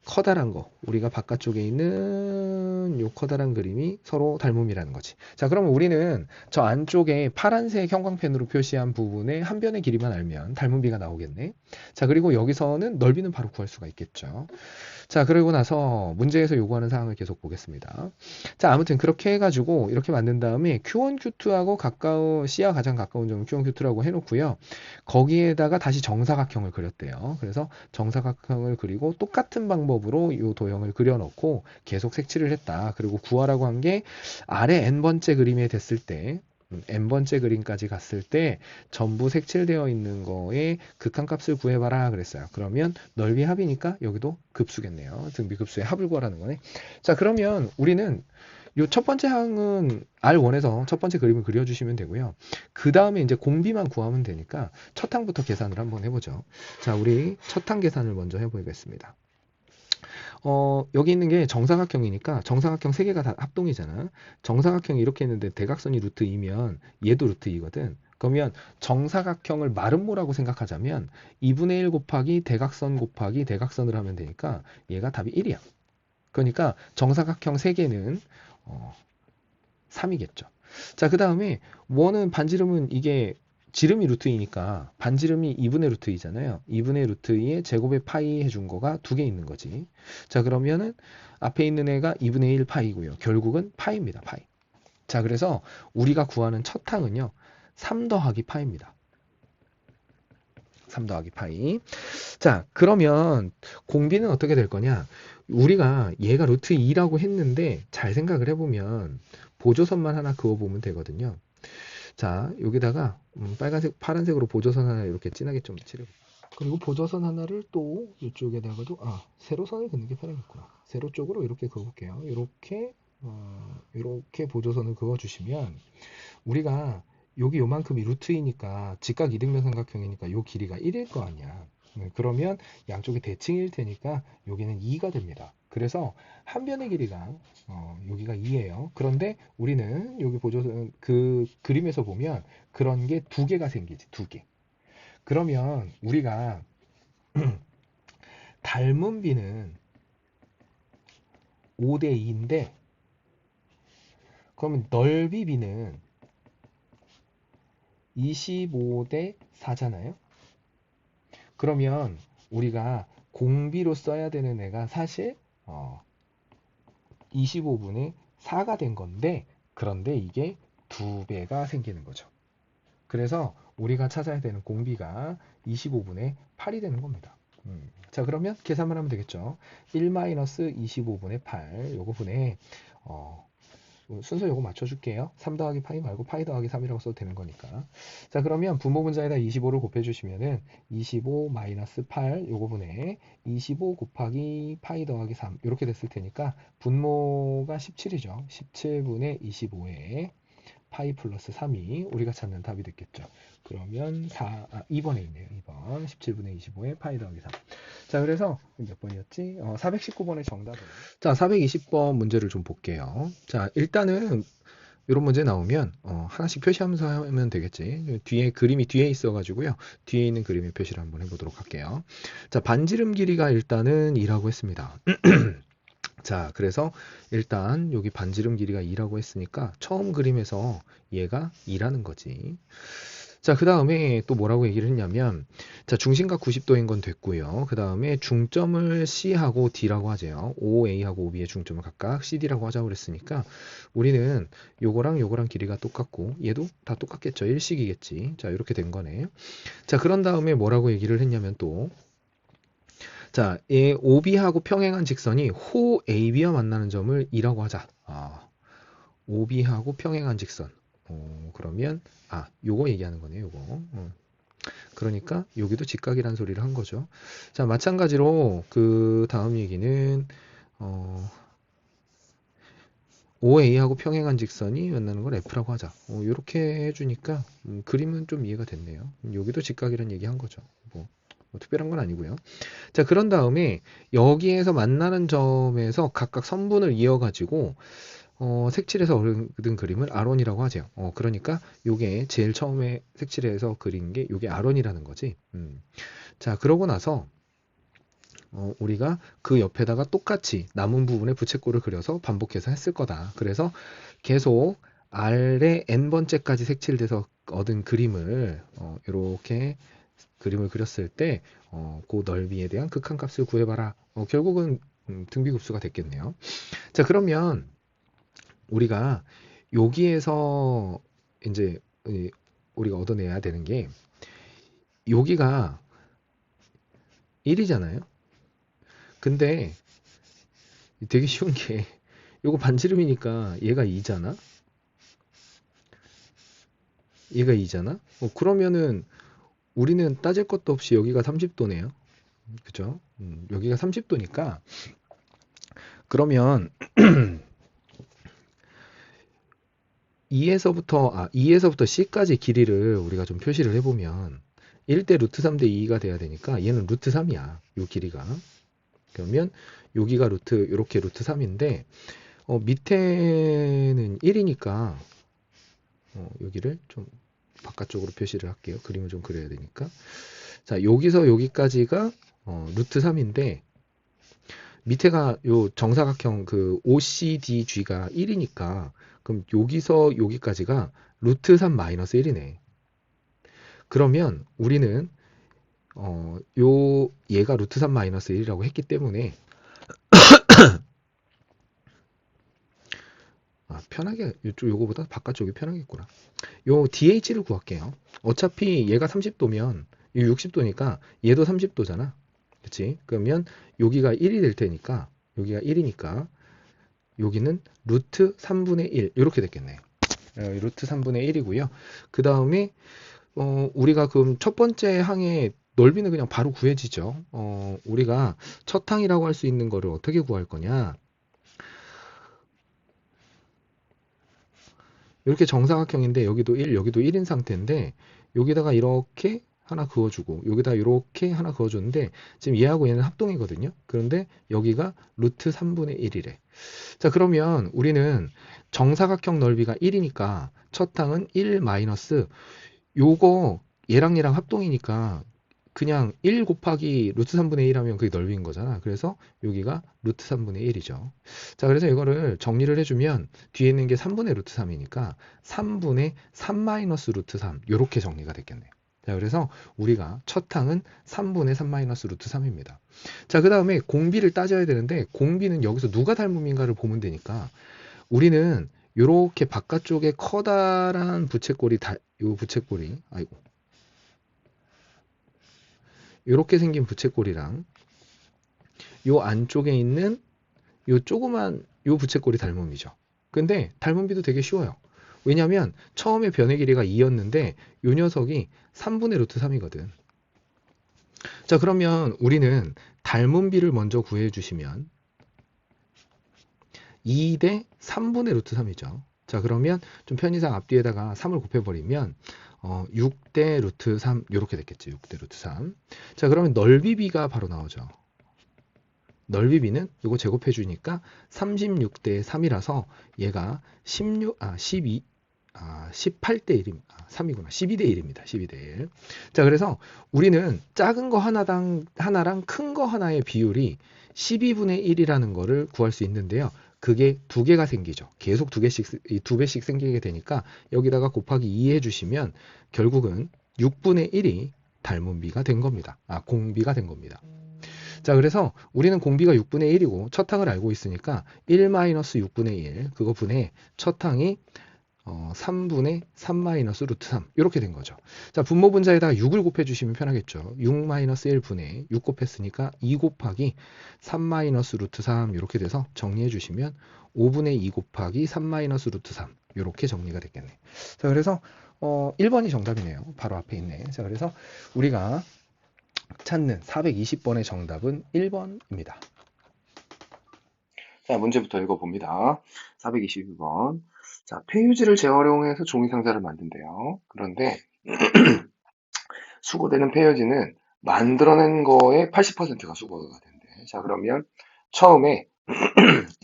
커다란 거, 우리가 바깥쪽에 있는 요 커다란 그림이 서로 닮음이라는 거지. 자, 그러면 우리는 저 안쪽에 파란색 형광펜으로 표시한 부분의 한 변의 길이만 알면 닮음비가 나오겠네. 자, 그리고 여기서는 넓이는 바로 구할 수가 있겠죠. 자, 그러고 나서 문제에서 요구하는 사항을 계속 보겠습니다. 자, 아무튼 그렇게 해가지고 이렇게 만든 다음에 Q1, Q2하고 C와 가장 가까운 점을 Q1, Q2라고 해놓고요. 거기에다가 다시 정사각형을 그렸대요. 그래서 정사각형을 그리고 똑같은 방법으로 이 도형을 그려놓고 계속 색칠을 했다. 그리고 구하라고 한 게 아래 n번째 그림에 됐을 때 n번째 그림까지 갔을 때 전부 색칠되어 있는 거에 극한값을 구해봐라 그랬어요. 그러면 넓이 합이니까 여기도 급수겠네요. 등비급수의 합을 구하라는 거네. 자, 그러면 우리는 요 첫 번째 항은 R1에서 첫 번째 그림을 그려주시면 되고요. 그 다음에 이제 공비만 구하면 되니까 첫 항부터 계산을 한번 해보죠. 자, 우리 첫 항 계산을 먼저 해보겠습니다. 여기 있는 게 정사각형이니까 정사각형 3개가 다 합동이잖아. 정사각형이 이렇게 있는데 대각선이 루트 2면 얘도 루트 2거든. 그러면 정사각형을 마름모라고 생각하자면 2분의 1 곱하기 대각선 곱하기 대각선을 하면 되니까 얘가 답이 1이야. 그러니까 정사각형 3개는 3이겠죠. 자, 그 다음에 원은 반지름은 이게 지름이 루트 2니까 반지름이 2분의 루트 2잖아요. 2분의 루트 2에 제곱에 파이 해준 거가 2개 있는 거지. 자, 그러면은 앞에 있는 애가 2분의 1 파이고요. 결국은 파이입니다. 파이. 자, 그래서 우리가 구하는 첫 항은요. 3 더하기 파이입니다. 3 더하기 파이. 자, 그러면 공비는 어떻게 될 거냐? 우리가 얘가 루트 2라고 했는데 잘 생각을 해보면 보조선만 하나 그어보면 되거든요. 자, 여기다가 빨간색, 파란색으로 보조선 하나 이렇게 진하게 좀 칠해볼게요. 그리고 보조선 하나를 또 이쪽에다가도 세로선을 긋는 게 편하겠구나. 세로 쪽으로 이렇게 그어볼게요. 이렇게 보조선을 그어주시면 우리가 여기 요만큼이 루트이니까 직각 이등변 삼각형이니까 요 길이가 1일 거 아니야. 그러면 양쪽이 대칭일 테니까 여기는 2가 됩니다. 그래서 한 변의 길이가 여기가 2예요. 그런데 우리는 여기 보조선 그 그림에서 보면 그런 게 2개가 생기지. 2개. 그러면 우리가 닮은 비는 5대 2인데 그러면 넓이 비는 25대 4잖아요. 그러면 우리가 공비로 써야 되는 애가 사실 25분의 4가 된 건데 그런데 이게 2배가 생기는 거죠. 그래서 우리가 찾아야 되는 공비가 25분의 8이 되는 겁니다. 자, 그러면 계산만 하면 되겠죠. 1-25분의 8 요거 분에 순서 요거 맞춰줄게요. 3 더하기 파이 말고 파이 더하기 3이라고 써도 되는 거니까. 자, 그러면 분모분자에다 25를 곱해주시면은 25 마이너스 8 요거 분에 25 곱하기 파이 더하기 3 이렇게 됐을 테니까 분모가 17이죠. 17분의 25에 파이 플러스 3이 우리가 찾는 답이 됐겠죠. 그러면 2번에 있네요. 2번 17분의 25에 파이 더하기 3. 자, 그래서 몇 번이었지? 419번의 정답은 자, 420번 문제를 좀 볼게요. 자, 일단은 이런 문제 나오면 하나씩 표시하면서 하면 되겠지. 뒤에 그림이 뒤에 있어가지고요. 뒤에 있는 그림의 표시를 한번 해보도록 할게요. 자, 반지름 길이가 일단은 2라고 했습니다. 자, 그래서 일단 여기 반지름 길이가 2라고 했으니까 처음 그림에서 얘가 2라는 거지. 자, 그 다음에 또 뭐라고 얘기를 했냐면, 자, 중심각 90도인 건 됐고요. 그 다음에 중점을 C하고 D라고 하재요. OA하고 OB의 중점을 각각 CD라고 하자고 그랬으니까, 우리는 요거랑 길이가 똑같고, 얘도 다 똑같겠죠. 일식이겠지. 자, 이렇게 된 거네. 자, 그런 다음에 뭐라고 얘기를 했냐면 또, 자, 이 OB하고 평행한 직선이 호 AB와 만나는 점을 E라고 하자. OB하고 평행한 직선. 그러면 요거 얘기하는 거네요. 요거. 그러니까 여기도 직각이란 소리를 한 거죠. 자, 마찬가지로 그 다음 얘기는 OA하고 평행한 직선이 만나는 걸 F라고 하자. 이렇게 해주니까 그림은 좀 이해가 됐네요. 여기도 직각이란 얘기 한 거죠. 뭐 특별한 건 아니고요. 자, 그런 다음에 여기에서 만나는 점에서 각각 선분을 이어가지고 색칠해서 얻은 그림을 아론이라고 하죠. 그러니까 요게 제일 처음에 색칠해서 그린 게 요게 아론이라는 거지. 자, 그러고 나서 우리가 그 옆에다가 똑같이 남은 부분에 부채꼴을 그려서 반복해서 했을 거다. 그래서 계속 아래 n번째까지 색칠돼서 얻은 그림을 이렇게 그림을 그렸을 때 그 넓이에 대한 극한값을 구해봐라. 결국은 등비급수가 됐겠네요. 자, 그러면 우리가 여기에서 이제 우리가 얻어내야 되는 게 여기가 1이잖아요. 근데 되게 쉬운 게 요거 반지름이니까 얘가 2잖아. 얘가 2잖아. 그러면은 우리는 따질 것도 없이 여기가 30도네요. 그죠? 여기가 30도니까 그러면 2에서부터 C까지 길이를 우리가 좀 표시를 해보면 1대 루트 3대 2가 돼야 되니까 얘는 루트 3이야. 요 길이가. 그러면 여기가 이렇게 루트 3인데 밑에는 1이니까 여기를 좀 바깥쪽으로 표시를 할게요. 그림을 좀 그려야 되니까. 자, 여기서 여기까지가 루트 3인데 밑에가 요 정사각형 그 OCDG가 1이니까 그럼 여기서 여기까지가 루트 3 마이너스 1이네. 그러면 우리는 얘가 루트 3 마이너스 1이라고 했기 때문에 편하게 요거보다 바깥쪽이 편하겠구나. 요 DH를 구할게요. 어차피 얘가 30도면 60도니까 얘도 30도잖아. 그치? 그러면 여기가 1이 될 테니까 여기가 1이니까 여기는 루트 3분의 1 이렇게 됐겠네. 루트 3분의 1이고요. 그 다음에 우리가 그럼 첫 번째 항의 넓이는 그냥 바로 구해지죠. 우리가 첫 항이라고 할 수 있는 거를 어떻게 구할 거냐? 이렇게 정사각형인데 여기도 1, 여기도 1인 상태인데 여기다가 이렇게 하나 그어주고 여기다 이렇게 하나 그어줬는데 지금 얘하고 얘는 합동이거든요. 그런데 여기가 루트 3분의 1이래. 자, 그러면 우리는 정사각형 넓이가 1이니까 첫 항은 1 마이너스 요거 얘랑 합동이니까 그냥 1 곱하기 루트 3분의 1 하면 그게 넓이인 거잖아. 그래서 여기가 루트 3분의 1이죠. 자, 그래서 이거를 정리를 해주면 뒤에 있는 게 3분의 루트 3이니까 3분의 3 마이너스 루트 3 이렇게 정리가 됐겠네요. 자, 그래서 우리가 첫 항은 3분의 3 마이너스 루트 3입니다. 자, 그 다음에 공비를 따져야 되는데 공비는 여기서 누가 닮음인가를 보면 되니까 우리는 이렇게 바깥쪽에 커다란 부채꼴이 요 부채꼴이 이렇게 생긴 부채꼴이랑 요 안쪽에 있는 요 조그만 요 부채꼴이 닮음이죠. 근데 닮음비도 되게 쉬워요. 왜냐면 처음에 변의 길이가 2였는데 요 녀석이 3분의 루트 3이거든. 자, 그러면 우리는 닮음비를 먼저 구해 주시면 2 대 3분의 루트 3이죠. 자, 그러면 좀 편의상 앞뒤에다가 3을 곱해버리면 6대 루트 3 이렇게 됐겠지. 6대 루트 3. 자, 그러면 넓이비가 바로 나오죠. 넓이비는 이거 제곱해 주니까 36대 3이라서 얘가 18대 1입니다. 3이구나. 12대 1입니다. 12대 1. 자, 그래서 우리는 작은 거 하나랑 큰 거 하나의 비율이 12분의 1이라는 거를 구할 수 있는데요. 그게 두 개가 생기죠. 계속 두 배씩 생기게 되니까 여기다가 곱하기 2 해주시면 결국은 6분의 1이 닮은비가 된 겁니다. 공비가 된 겁니다. 자, 그래서 우리는 공비가 6분의 1이고 첫 항을 알고 있으니까 1-6분의 1 그거 분의 첫 항이 3분의 3-루트 3 이렇게 된 거죠. 자, 분모 분자에다가 6을 곱해주시면 편하겠죠. 6-1분의 6 곱했으니까 2 곱하기 3-루트 3 이렇게 돼서 정리해 주시면 5분의 2 곱하기 3-루트 3 이렇게 정리가 됐겠네. 자, 그래서 1번이 정답이네요. 바로 앞에 있네. 자, 그래서 우리가 찾는 420번의 정답은 1번입니다. 자, 문제부터 읽어봅니다. 422번. 자, 폐유지를 재활용해서 종이 상자를 만든대요. 그런데 수거되는 폐유지는 만들어낸 거의 80%가 수거가 된대. 자, 그러면 처음에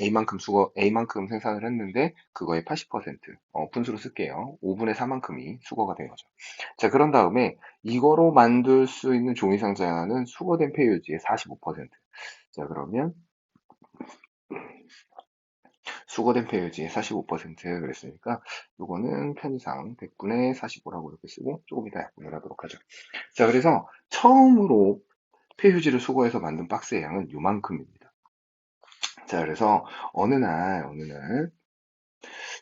A만큼 생산을 했는데 그거의 80%, 분수로 쓸게요. 5분의 4만큼이 수거가 된 거죠. 자, 그런 다음에 이거로 만들 수 있는 종이 상자는 수거된 폐유지의 45%. 자, 그러면 수거된 폐유지의 45% 그랬으니까 요거는 편의상 100분의 45라고 이렇게 쓰고 조금 이따 약분을 하도록 하죠. 자, 그래서 처음으로 폐유지를 수거해서 만든 박스의 양은 요만큼입니다. 자, 그래서 어느 날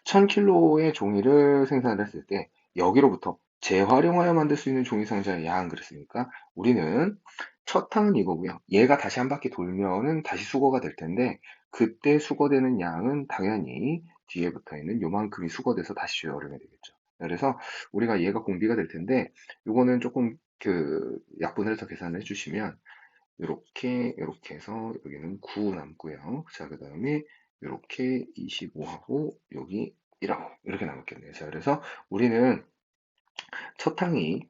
1000kg의 종이를 생산을 했을 때 여기로부터 재활용하여 만들 수 있는 종이 상자의 양 그랬으니까 우리는 첫 항은 이거고요. 얘가 다시 한 바퀴 돌면은 다시 수거가 될 텐데 그때 수거되는 양은 당연히 뒤에 붙어 있는 요만큼이 수거돼서 다시 재활용이 되겠죠. 그래서 우리가 얘가 공비가 될 텐데 요거는 조금 약분을 해서 계산을 해주시면 이렇게 해서 여기는 9 남고요. 자, 그 다음에 이렇게 25하고 여기 1하고 이렇게 남았겠네요. 자, 그래서 우리는 첫 항이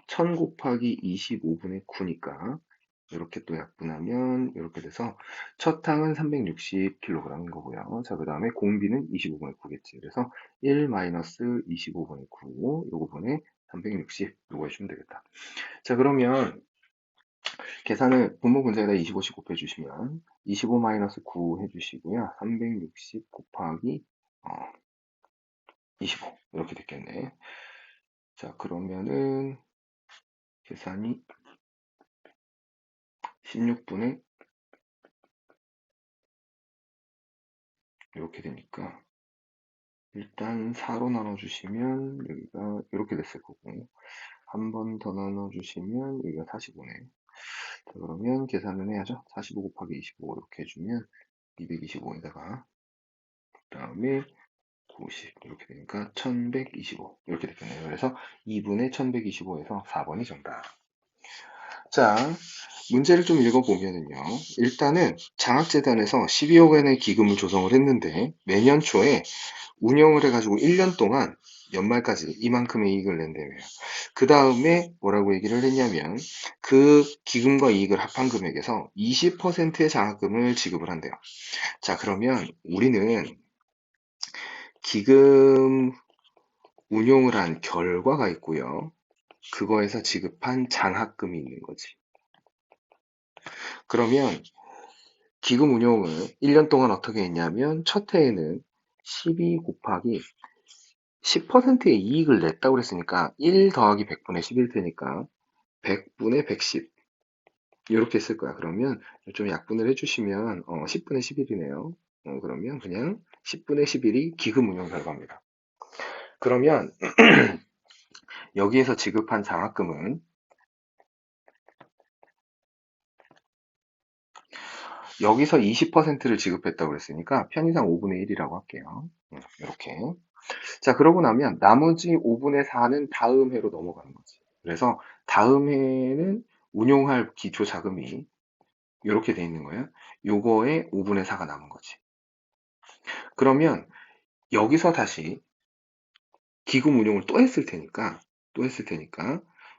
1000 곱하기 25분의 9니까 이렇게 또 약분하면 이렇게 돼서 첫 항은 360kg인 거고요. 자, 그 다음에 공비는 25분의 9겠지. 그래서 1-25분의 9 요거 분의 360 요거 해주면 되겠다. 자, 그러면 계산을 분모 분자에다 25씩 곱해주시면 25-9 해주시고요. 360 곱하기 25 이렇게 됐겠네. 자, 그러면은 계산이 16분의 이렇게 되니까 일단 4로 나눠주시면 여기가 이렇게 됐을 거고 한 번 더 나눠주시면 여기가 45네. 자, 그러면 계산을 해야죠. 45 곱하기 25 이렇게 해주면 225에다가 그 다음에 90 이렇게 되니까 1125 이렇게 됐겠네요. 그래서 2분의 1125에서 4번이 정답. 자, 문제를 좀 읽어보면은요. 일단은 장학재단에서 12억 원의 기금을 조성을 했는데 매년 초에 운영을 해가지고 1년 동안 연말까지 이만큼의 이익을 낸다며요. 그 다음에 뭐라고 얘기를 했냐면 그 기금과 이익을 합한 금액에서 20%의 장학금을 지급을 한대요. 자, 그러면 우리는 기금 운용을 한 결과가 있고요. 그거에서 지급한 장학금이 있는 거지. 그러면 기금 운용을 1년 동안 어떻게 했냐면 첫 해에는 12 곱하기 10%의 이익을 냈다고 그랬으니까 1 더하기 100분의 10일 테니까 100분의 110 이렇게 쓸 거야. 그러면 좀 약분을 해주시면 10분의 11이네요. 그러면 그냥 10분의 11이 기금 운용 결과입니다. 그러면 여기에서 지급한 장학금은 여기서 20%를 지급했다고 그랬으니까 편의상 5분의 1이라고 할게요. 이렇게. 자, 그러고 나면 나머지 5분의 4는 다음 해로 넘어가는 거지. 그래서 다음 해에는 운용할 기초 자금이 이렇게 돼 있는 거예요. 요거에 5분의 4가 남은 거지. 그러면 여기서 다시 기금 운용을 또 했을 테니까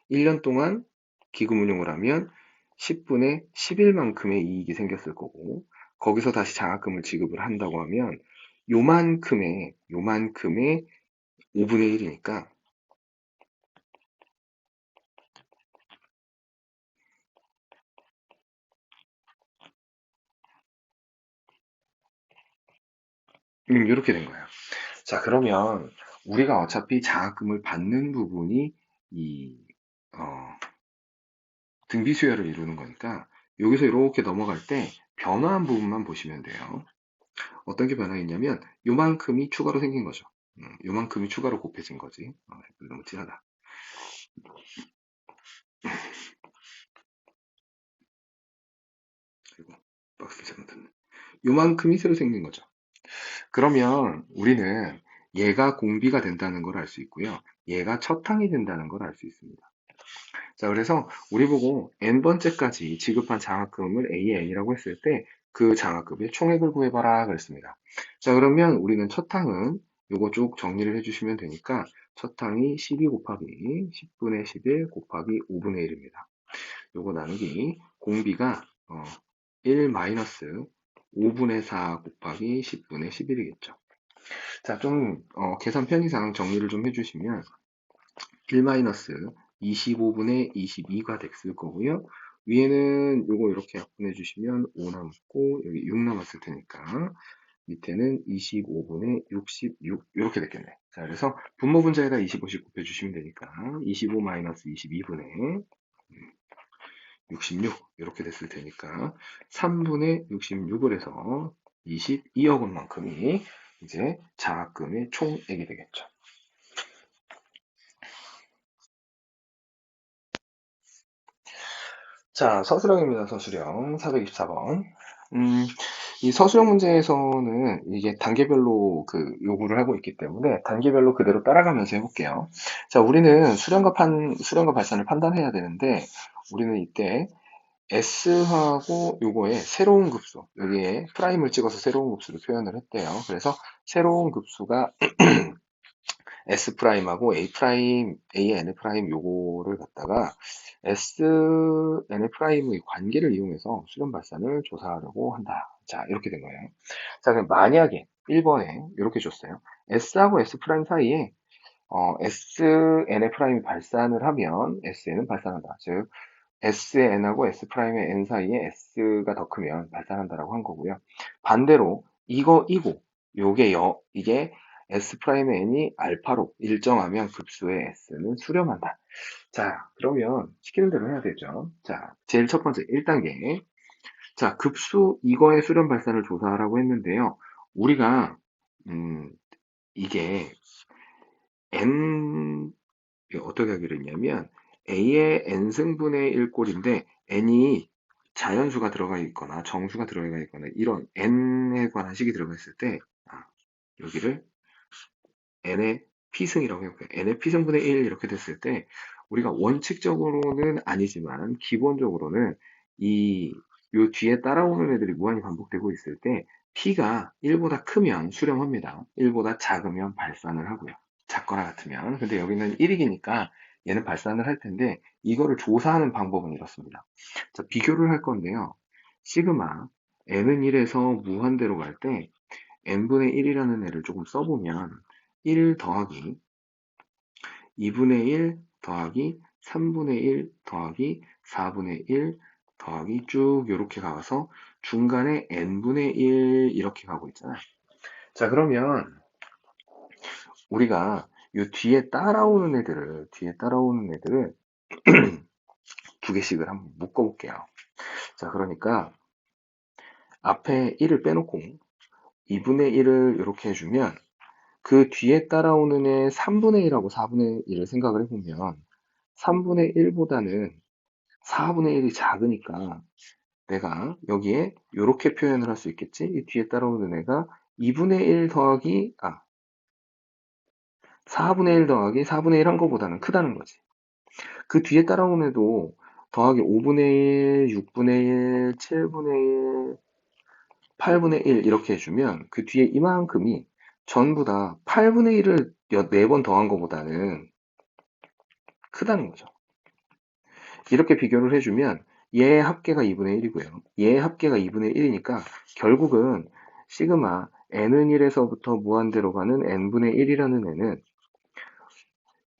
1년 동안 기금 운용을 하면 10분의 11만큼의 이익이 생겼을 거고 거기서 다시 장학금을 지급을 한다고 하면 요만큼의 5분의 1이니까 이렇게 된 거예요. 자, 그러면 우리가 어차피 장학금을 받는 부분이 이 어, 등비 수열을 이루는 거니까 여기서 이렇게 넘어갈 때 변화한 부분만 보시면 돼요. 어떤 게 변화했냐면 요만큼이 추가로 생긴 거죠. 요만큼이 추가로 곱해진 거지. 너무 진하다. 그리고 박스 잘못했네. 요만큼이 새로 생긴 거죠. 그러면 우리는 얘가 공비가 된다는 걸 알 수 있고요. 얘가 첫항이 된다는 걸 알 수 있습니다. 자, 그래서 우리 보고 n번째까지 지급한 장학금을 AN이라고 했을 때 그 장학금의 총액을 구해봐라 그랬습니다. 자, 그러면 우리는 첫 항은 요거 쭉 정리를 해주시면 되니까 첫 항이 12 곱하기 10분의 11 곱하기 5분의 1입니다. 요거 나누기 공비가 1 마이너스 5분의 4 곱하기 10분의 11이겠죠. 자, 좀 계산 편의상 정리를 좀 해주시면 1 마이너스 25분의 22가 됐을 거고요. 위에는 요거 이렇게 약분해 주시면 5 남고 여기 6 남았을 테니까 밑에는 25분의 66 이렇게 됐겠네. 자, 그래서 분모 분자에다 25씩 곱해 주시면 되니까 25 마이너스 22분의 66 이렇게 됐을 테니까 3분의 66을 해서 22억 원만큼이 이제 장학금의 총액이 되겠죠. 자, 서술형입니다. 서술형 424번. 이 서술형 문제에서는 이게 단계별로 그 요구를 하고 있기 때문에 단계별로 그대로 따라가면서 해볼게요. 자, 우리는 수렴과 발산을 판단해야 되는데 우리는 이때 S하고 요거에 새로운 급수, 여기에 프라임을 찍어서 새로운 급수를 표현을 했대요. 그래서 새로운 급수가 S 프라임하고 A 프라임, A N 프라임 요거를 갖다가 S N 프라임의 관계를 이용해서 수렴 발산을 조사하려고 한다. 자, 이렇게 된 거예요. 자, 그럼 만약에 1번에 이렇게 줬어요. S하고 S 프라임 사이에 SN의 프라임이 발산을 하면 SN은 발산한다. 즉, SN하고 S 프라임의 N 사이에 S가 더 크면 발산한다라고 한 거고요. 반대로 이거 이게 S 프라임의 N이 알파로 일정하면 급수의 S는 수렴한다. 자, 그러면 시키는 대로 해야 되죠. 자, 제일 첫 번째 1단계. 자, 급수 이거의 수렴 발산을 조사하라고 했는데요. 우리가 이게 N 어떻게 하기로 했냐면 A의 N승분의 1꼴인데 N이 자연수가 들어가 있거나 정수가 들어가 있거나 이런 N에 관한 식이 들어가 있을 때 여기를 N의 P승이라고 해볼게요. N의 P승분의 1 이렇게 됐을 때 우리가 원칙적으로는 아니지만 기본적으로는 요 뒤에 따라오는 애들이 무한히 반복되고 있을 때 P가 1보다 크면 수렴합니다. 1보다 작으면 발산을 하고요. 작거나 같으면. 근데 여기는 1이기니까 얘는 발산을 할 텐데 이거를 조사하는 방법은 이렇습니다. 자, 비교를 할 건데요. 시그마 n은 1에서 무한대로 갈 때 n분의 1이라는 애를 조금 써보면 1 더하기 2분의 1 더하기 3분의 1 더하기 4분의 1 더하기 쭉 이렇게 가서 중간에 n분의 1 이렇게 가고 있잖아요. 자, 그러면 우리가 이 뒤에 따라오는 애들을 두 개씩을 한번 묶어볼게요. 자, 그러니까 앞에 1을 빼놓고 2분의 1을 이렇게 해주면 그 뒤에 따라오는 애 3분의 1하고 4분의 1을 생각을 해보면 3분의 1보다는 4분의 1이 작으니까 내가 여기에 이렇게 표현을 할 수 있겠지? 이 뒤에 따라오는 애가 2분의 1 더하기 4분의 1 더하기 4분의 1 한 거보다는 크다는 거지. 그 뒤에 따라오는 애도 더하기 5분의 1, 6분의 1, 7분의 1, 8분의 1 이렇게 해주면 그 뒤에 이만큼이 전부 다 8분의 1을 4번 더한 것보다는 크다는 거죠. 이렇게 비교를 해주면 얘의 합계가 2분의 1이고요. 얘의 합계가 2분의 1이니까 결국은 시그마 n은 1에서부터 무한대로 가는 n분의 1이라는 애는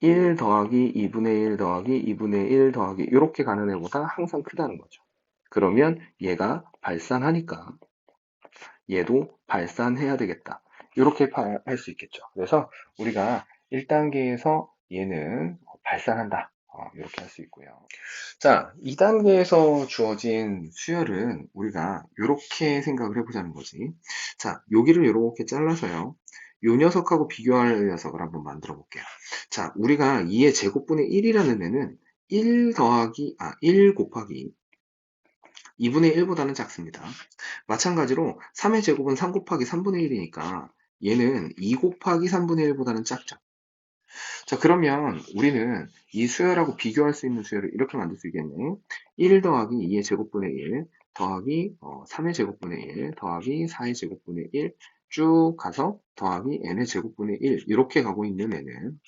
1 더하기 2분의 1 더하기 2분의 1 더하기 이렇게 가는 애보다 항상 크다는 거죠. 그러면 얘가 발산하니까 얘도 발산해야 되겠다. 이렇게 할 수 있겠죠. 그래서 우리가 1단계에서 얘는 발산한다. 이렇게 할 수 있고요. 자, 2단계에서 주어진 수열은 우리가 이렇게 생각을 해보자는 거지. 자, 여기를 이렇게 잘라서요. 요 녀석하고 비교할 녀석을 한번 만들어 볼게요. 자, 우리가 2의 제곱분의 1이라는 애는 1 곱하기 2분의 1보다는 작습니다. 마찬가지로 3의 제곱은 3 곱하기 3분의 1이니까 얘는 2 곱하기 3분의 1보다는 작죠. 자, 그러면 우리는 이 수열하고 비교할 수 있는 수열을 이렇게 만들 수 있겠네. 1 더하기 2의 제곱분의 1 더하기 3의 제곱분의 1 더하기 4의 제곱분의 1 쭉 가서 더하기 n의 제곱분의 1 이렇게 가고 있는 애는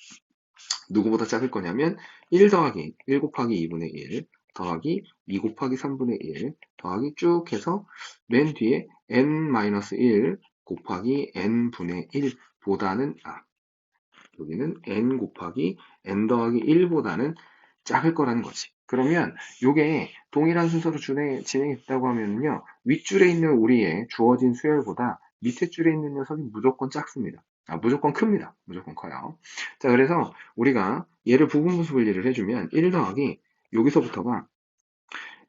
누구보다 작을 거냐면 1 더하기 1 곱하기 2분의 1 더하기 2 곱하기 3분의 1 더하기 쭉 해서 맨 뒤에 n-1 곱하기 n분의 1 보다는 여기는 n 곱하기 n 더하기 1보다는 작을 거라는 거지. 그러면 이게 동일한 순서로 진행했다고 하면요. 윗줄에 있는 우리의 주어진 수열보다 밑에 줄에 있는 녀석이 무조건 작습니다. 무조건 큽니다. 무조건 커요. 자, 그래서 우리가 얘를 부분분수 분리를 해주면 1 더하기 여기서부터가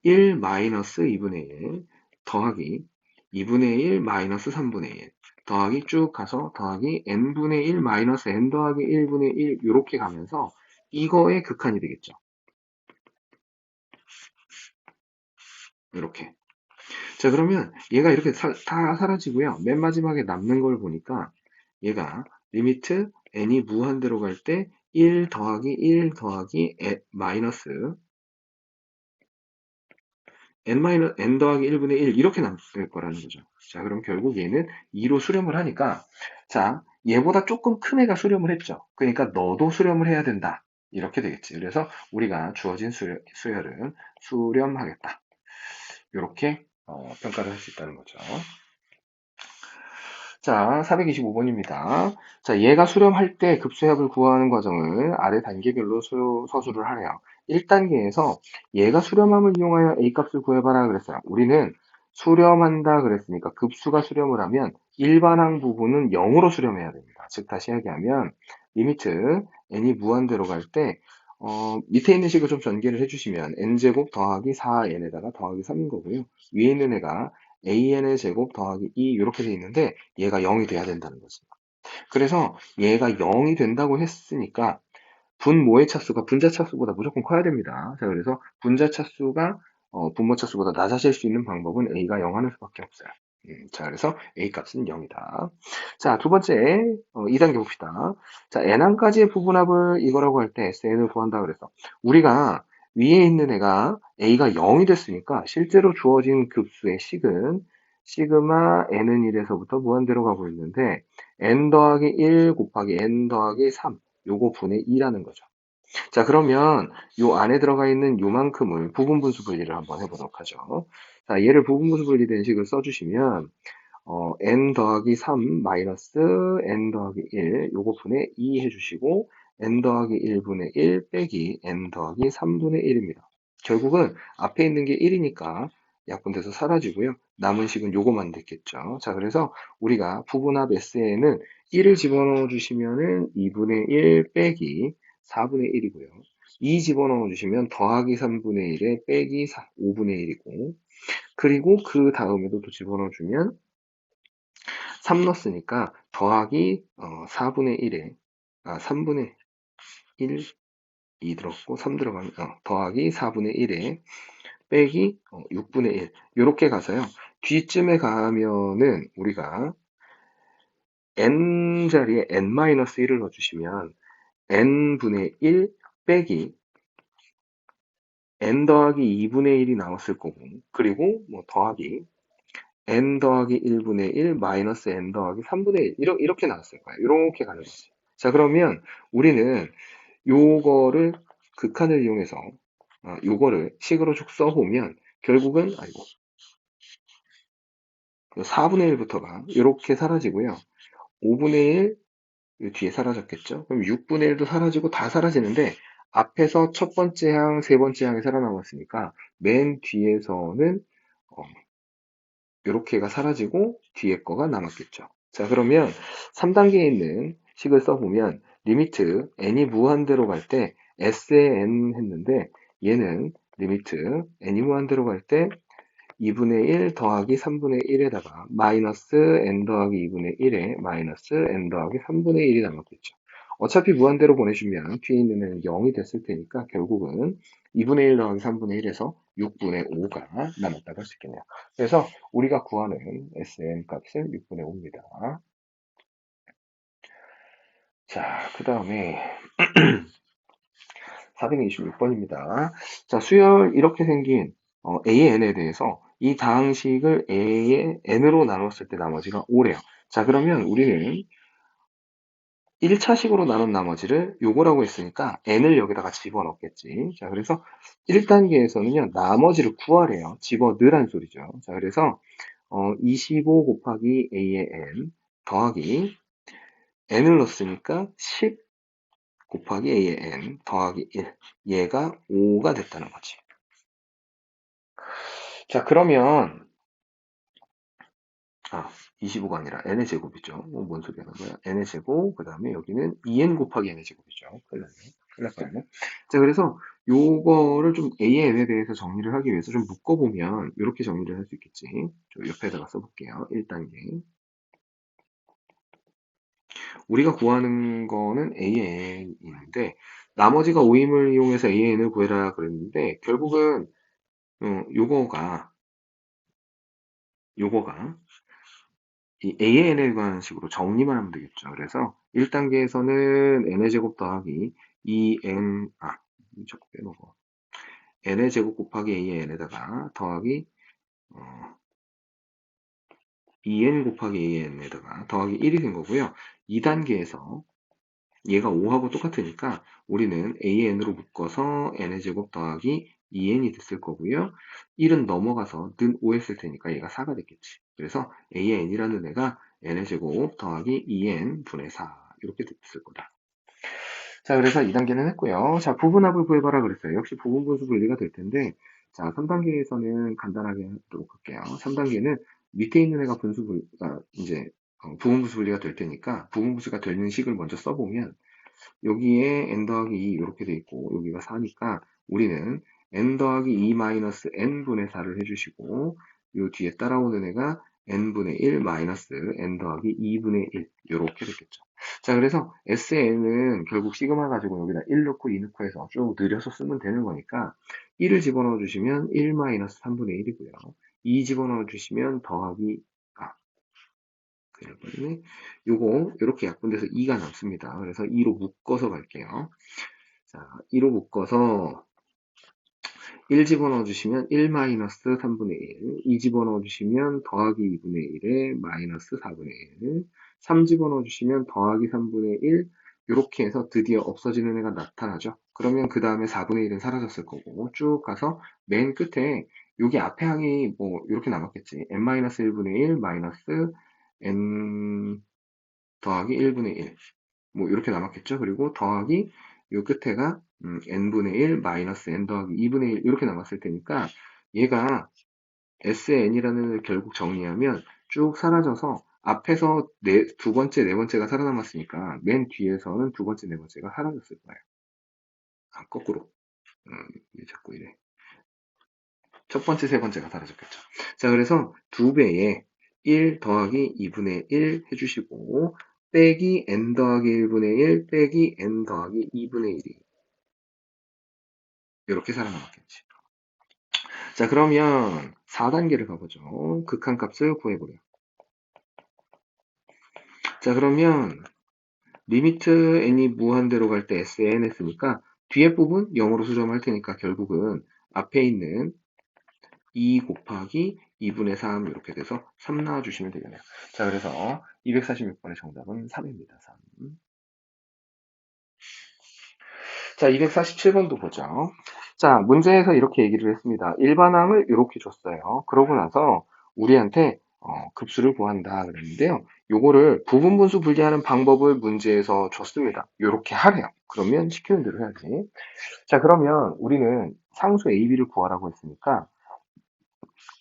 1 마이너스 2분의 1 더하기 2분의 1 마이너스 3분의 1 더하기 쭉 가서 더하기 n분의 1 마이너스 n 더하기 1분의 1 이렇게 가면서 이거의 극한이 되겠죠. 이렇게. 자, 그러면 얘가 이렇게 다 사라지고요. 맨 마지막에 남는 걸 보니까 얘가 리미트 n이 무한대로 갈 때 1 더하기 1 더하기 마이너스 n 더하기 1분의 1 이렇게 남을 거라는 거죠. 자, 그럼 결국 얘는 2로 수렴을 하니까 자, 얘보다 조금 큰 애가 수렴을 했죠. 그러니까 너도 수렴을 해야 된다. 이렇게 되겠지. 그래서 우리가 주어진 수열은 수렴하겠다. 이렇게 평가를 할 수 있다는 거죠. 자, 425번입니다. 자, 얘가 수렴할 때 급수합을 구하는 과정을 아래 단계별로 서술을 하래요. 1단계에서 얘가 수렴함을 이용하여 A값을 구해봐라 그랬어요. 우리는 수렴한다 그랬으니까 급수가 수렴을 하면 일반항 부분은 0으로 수렴해야 됩니다. 즉, 다시 이야기하면 리미트 n이 무한대로 갈 때 밑에 있는 식을 좀 전개를 해주시면 n제곱 더하기 4n에다가 더하기 3인 거고요. 위에 있는 애가 an의 제곱 더하기 2 이렇게 돼 있는데 얘가 0이 돼야 된다는 거지. 그래서 얘가 0이 된다고 했으니까 분모의 차수가 분자 차수보다 무조건 커야 됩니다. 자, 그래서 분자 차수가 분모 차수보다 낮아질 수 있는 방법은 a가 0 하는 수밖에 없어요. 자, 그래서 a 값은 0이다. 자, 두 번째 2단계 봅시다. 자, n항까지의 부분합을 이거라고 할 때 SN을 구한다 그래서 우리가 위에 있는 애가 a가 0이 됐으니까 실제로 주어진 급수의 식은 시그마 n은 1에서부터 무한대로 가고 있는데 n 더하기 1 곱하기 n 더하기 3 요거 분의 2라는 거죠. 자, 그러면 요 안에 들어가 있는 요만큼을 부분분수 분리를 한번 해보도록 하죠. 자, 얘를 부분분수 분리된 식을 써주시면 n 더하기 3 마이너스 n 더하기 1 요거 분의 2 해주시고 n 더하기 1분의 1 빼기 n 더하기 3분의 1입니다. 결국은 앞에 있는 게 1이니까 약분돼서 사라지고요. 남은 식은 요거만 됐겠죠. 자, 그래서 우리가 부분합 S에는 1을 집어넣어 주시면은 2분의 1 빼기 4분의 1이고요. 2 집어넣어 주시면 더하기 3분의 1에 빼기 5분의 1이고 그리고 그 다음에도 또 집어넣어 주면 3 넣었으니까 더하기 4분의 1에 3분의 1, 2 들었고 3 들어가면 더하기 4분의 1에 빼기 6분의 1 이렇게 가서요. 뒤쯤에 가면은 우리가 n 자리에 n-1을 넣어주시면 n분의 1 빼기 n 더하기 2분의 1이 나왔을 거고 그리고 뭐 더하기 n 더하기 1분의 1 마이너스 n 더하기 3분의 1 이렇게 나왔을 거예요. 이렇게 가는 거지. 자, 그러면 우리는 요거를 극한을 이용해서 요거를 식으로 쭉 써보면 결국은 4분의 1부터가 이렇게 사라지고요. 5분의 1 요 뒤에 사라졌겠죠? 그럼 6분의 1도 사라지고 다 사라지는데 앞에서 첫 번째 항, 세 번째 항이 살아남았으니까 맨 뒤에서는 이렇게가 사라지고 뒤에 거가 남았겠죠. 자, 그러면 3단계에 있는 식을 써보면 리미트 n이 무한대로 갈 때 s의 n 했는데 얘는 리미트 n이 무한대로 갈 때 2분의 1 더하기 3분의 1에다가 마이너스 n 더하기 2분의 1에 마이너스 n 더하기 3분의 1이 남았겠죠. 어차피 무한대로 보내주면 뒤에 있는 애는 0이 됐을 테니까 결국은 2분의 1 더하기 3분의 1에서 6분의 5가 남았다고 할 수 있겠네요. 그래서 우리가 구하는 Sn 값은 6분의 5입니다. 자, 그 다음에 426번입니다. 자, 수열 이렇게 생긴 A의 n에 대해서 이 다항식을 A의 n으로 나눴을 때 나머지가 5래요. 자, 그러면 우리는 1차식으로 나눈 나머지를 요거라고 했으니까 n을 여기다가 집어넣겠지. 자, 그래서 1단계에서는요, 나머지를 구하래요. 집어넣으란 소리죠. 자, 그래서 25 곱하기 A의 n 더하기 n을 넣었으니까 10 곱하기 A의 n 더하기 1. 얘가 5가 됐다는 거지. 자, 그러면 25가 아니라 n의 제곱이죠. 뭔 소리 하는 거야? n의 제곱, 그 다음에 여기는 2n 곱하기 n의 제곱이죠. 큰일 났네. 큰일 날 뻔했네. 자, 그래서 요거를 좀 a의 n에 대해서 정리를 하기 위해서 좀 묶어보면 이렇게 정리를 할 수 있겠지. 저 옆에다가 써볼게요. 1단계. 우리가 구하는 거는 a의 n인데 나머지가 5임을 이용해서 a의 n을 구해라 그랬는데 결국은 요거가 이 AN에 관한 식으로 정리만 하면 되겠죠. 그래서 1단계에서는 n의 제곱 더하기 2n, 자꾸 빼먹어. n의 제곱 곱하기 a의 n에다가 더하기 2n 곱하기 a의 n에다가 더하기 1이 된 거고요. 2단계에서 얘가 5하고 똑같으니까 우리는 a의 n으로 묶어서 n의 제곱 더하기 2n이 됐을 거고요. 1은 넘어가서 는 5 했을 테니까 얘가 4가 됐겠지. 그래서 a의 n이라는 애가 n의 제곱 더하기 2n 분의 4 이렇게 됐을 거다. 자, 그래서 2단계는 했고요. 자, 부분합을 구해봐라 그랬어요. 역시 부분분수 분리가 될 텐데 자, 3단계에서는 간단하게 하도록 할게요. 3단계는 밑에 있는 애가 이제 부분분수 분리가 될 테니까 부분분수가 되는 식을 먼저 써보면 여기에 n 더하기 2 이렇게 돼 있고 여기가 4니까 우리는 n 더하기 2 마이너스 n분의 4를 해주시고 요 뒤에 따라오는 애가 n분의 1 마이너스 n 더하기 2분의 1 이렇게 됐겠죠. 자, 그래서 SN은 결국 시그마 가지고 여기다 1 넣고 2 넣고 해서 쭉 늘려서 쓰면 되는 거니까 1을 집어넣어 주시면 1 마이너스 3분의 1이고요. 2 집어넣어 주시면 더하기 그래버리네. 요거 이렇게 약분돼서 2가 남습니다. 그래서 2로 묶어서 갈게요. 자, 2로 묶어서 1 집어넣어 주시면 1 마이너스 3분의 1, 2 집어넣어 주시면 더하기 2분의 1에 마이너스 4분의 1, 3 집어넣어 주시면 더하기 3분의 1, 이렇게 해서 드디어 없어지는 애가 나타나죠. 그러면 그 다음에 4분의 1은 사라졌을 거고 쭉 가서 맨 끝에 여기 앞에 항이 뭐 이렇게 남았겠지. n-1분의 1 마이너스 n 더하기 1분의 1 뭐 이렇게 남았겠죠. 그리고 더하기 요 끝에가 n분의 1 마이너스 n 더하기 2분의 1 이렇게 남았을 테니까 얘가 sn이라는 걸 결국 정리하면 쭉 사라져서 앞에서 두 번째, 네 번째가 살아남았으니까 맨 뒤에서는 두 번째, 네 번째가 사라졌을 거예요. 거꾸로. 왜 자꾸 이래. 첫 번째, 세 번째가 사라졌겠죠. 자, 그래서 두 배에 1 더하기 2분의 1 해주시고 빼기 n 더하기 1분의 1 빼기 n 더하기 2분의 1이 이렇게 살아남았겠지. 자, 그러면 4단계를 가보죠. 극한값을 구해보려. 자, 그러면 리미트 n이 무한대로 갈 때 sn 했으니까 뒤에 부분 0으로 수렴할 테니까 결국은 앞에 있는 2 곱하기 2분의 3 이렇게 돼서 3 나와주시면 되겠네요. 자, 그래서 246번의 정답은 3입니다. 3. 자, 247번도 보죠. 자, 문제에서 이렇게 얘기를 했습니다. 일반항을 이렇게 줬어요. 그러고 나서 우리한테 급수를 구한다 그랬는데요. 요거를 부분분수 분리하는 방법을 문제에서 줬습니다. 이렇게 하래요. 그러면 시키는 대로 해야지. 자, 그러면 우리는 상수 A, B를 구하라고 했으니까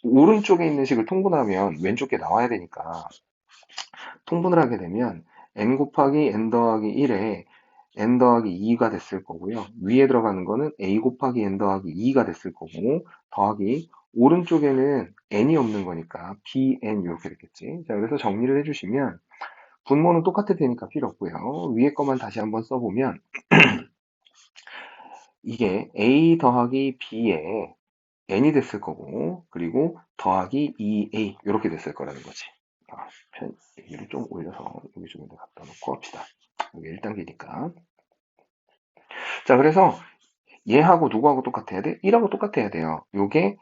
오른쪽에 있는 식을 통분하면 왼쪽에 나와야 되니까 통분을 하게 되면 n 곱하기 n 더하기 1에 n 더하기 2가 됐을 거고요. 위에 들어가는 거는 a 곱하기 n 더하기 2가 됐을 거고 더하기 오른쪽에는 n이 없는 거니까 bn 이렇게 됐겠지. 자, 그래서 정리를 해주시면 분모는 똑같을 테니까 필요 없고요. 위에 것만 다시 한번 써보면 이게 a 더하기 b에 n이 됐을 거고 그리고 더하기 2a 이렇게 됐을 거라는 거지. 여기를 좀 올려서 여기 좀 갖다 놓고 합시다. 여기 1단계니까. 자, 그래서 얘하고 누구하고 똑같아야 돼? 1하고 똑같아야 돼요. 요게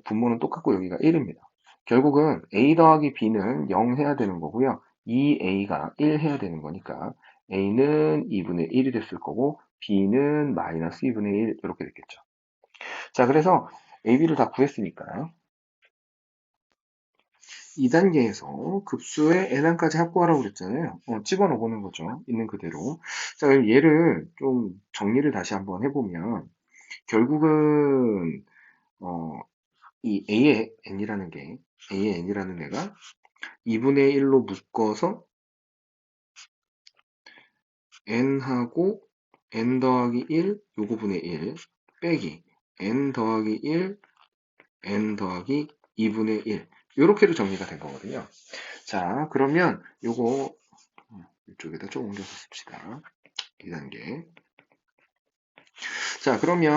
분모는 똑같고 여기가 1입니다. 결국은 a 더하기 b는 0 해야 되는 거고요. 2a가 1 해야 되는 거니까 a는 2분의 1이 됐을 거고 b는 마이너스 2분의 1 이렇게 됐겠죠. 자, 그래서 a, b를 다 구했으니까 2단계에서 급수의 n항까지 확보하라고 그랬잖아요. 집어넣어 보는 거죠. 있는 그대로. 자, 그럼 얘를 좀 정리를 다시 한번 해보면 결국은 이 a의 n이라는 게 a의 n이라는 애가 2분의 1로 묶어서 n하고 n 더하기 1 요거 분의 1 빼기 n 더하기 1 n 더하기 2분의 1 요렇게로 정리가 된 거거든요. 자, 그러면 요거 이쪽에다 좀 옮겨서 씁시다. 2단계. 자, 그러면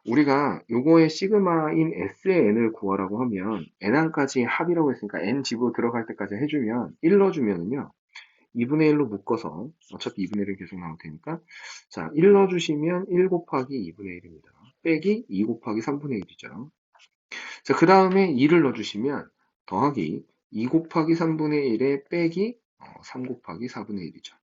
우리가 요거의 시그마인 SN을 구하라고 하면 n항까지 합이라고 했으니까 n 집으로 들어갈 때까지 해주면 1 넣어주면은요 2분의 1로 묶어서 어차피 2분의 1은 계속 나올 테니까 자, 1 넣어주시면 1 곱하기 2분의 1입니다. 빼기 2 곱하기 3분의 1이죠. 자, 그 다음에 2를 넣어주시면 더하기 2 곱하기 3분의 1에 빼기 3 곱하기 4분의 1이죠.